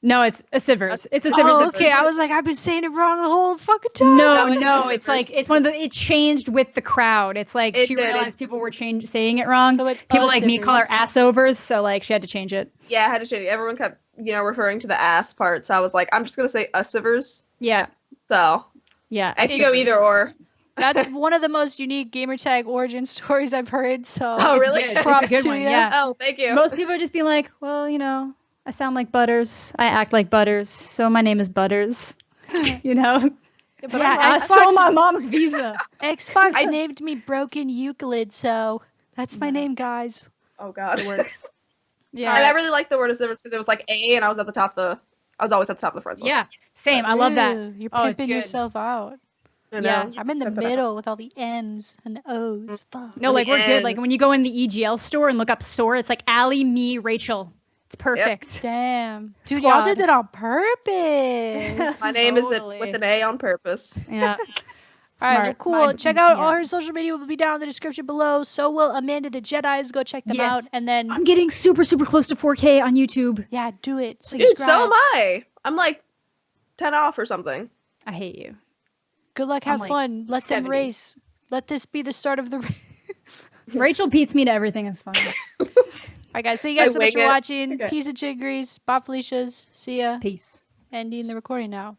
No, it's Asivrs. It's Asivrs. Oh, okay. I was like, I've been saying it wrong the whole fucking time. No, it's like it's one of the. It changed with the crowd. It's like she realized people were saying it wrong. So it's people like me call her Asovrs, so like she had to change it. Yeah, I had to change it. Everyone kept referring to the ass part, so I was like, I'm just gonna say Asivrs. Yeah. So. Yeah. I can go either or. That's one of the most unique gamertag origin stories I've heard. So. Oh really? Props to you. Yeah. Oh, thank you. Most people would just be like, well, I sound like Butters. I act like Butters, so my name is Butters. Yeah, I stole my mom's Visa. Xbox named me Broken Euclid, so that's my name, guys. Oh God, it works. Yeah, and I really like the word Asivrs because it was like A, and I was always at the top of the friends list. Yeah, same. I love that. You're pimping yourself out. Yeah, I'm in the middle with all the M's and the O's. Fuck. No, like we're good. Like when you go in the EGL store and look up store, it's like Allie, me, Rachel. It's perfect. Yep. Damn. Dude, y'all did that on purpose. My name is with an A on purpose. Yeah. All right, well, cool. Check out all her social media. Will be down in the description below. So will Amanda the Jedi's. Go check them out. And then I'm getting super, super close to 4K on YouTube. Yeah, do it. Dude, so am I. I'm like 10 off or something. I hate you. Good luck. Have fun. Let 70. Them race. Let this be the start of the race. Rachel beats me to everything. It's fun. All right, guys. Thank you guys so much for watching. Peace and chiggeries. Bob Felicia's. See ya. Peace. Ending the recording now.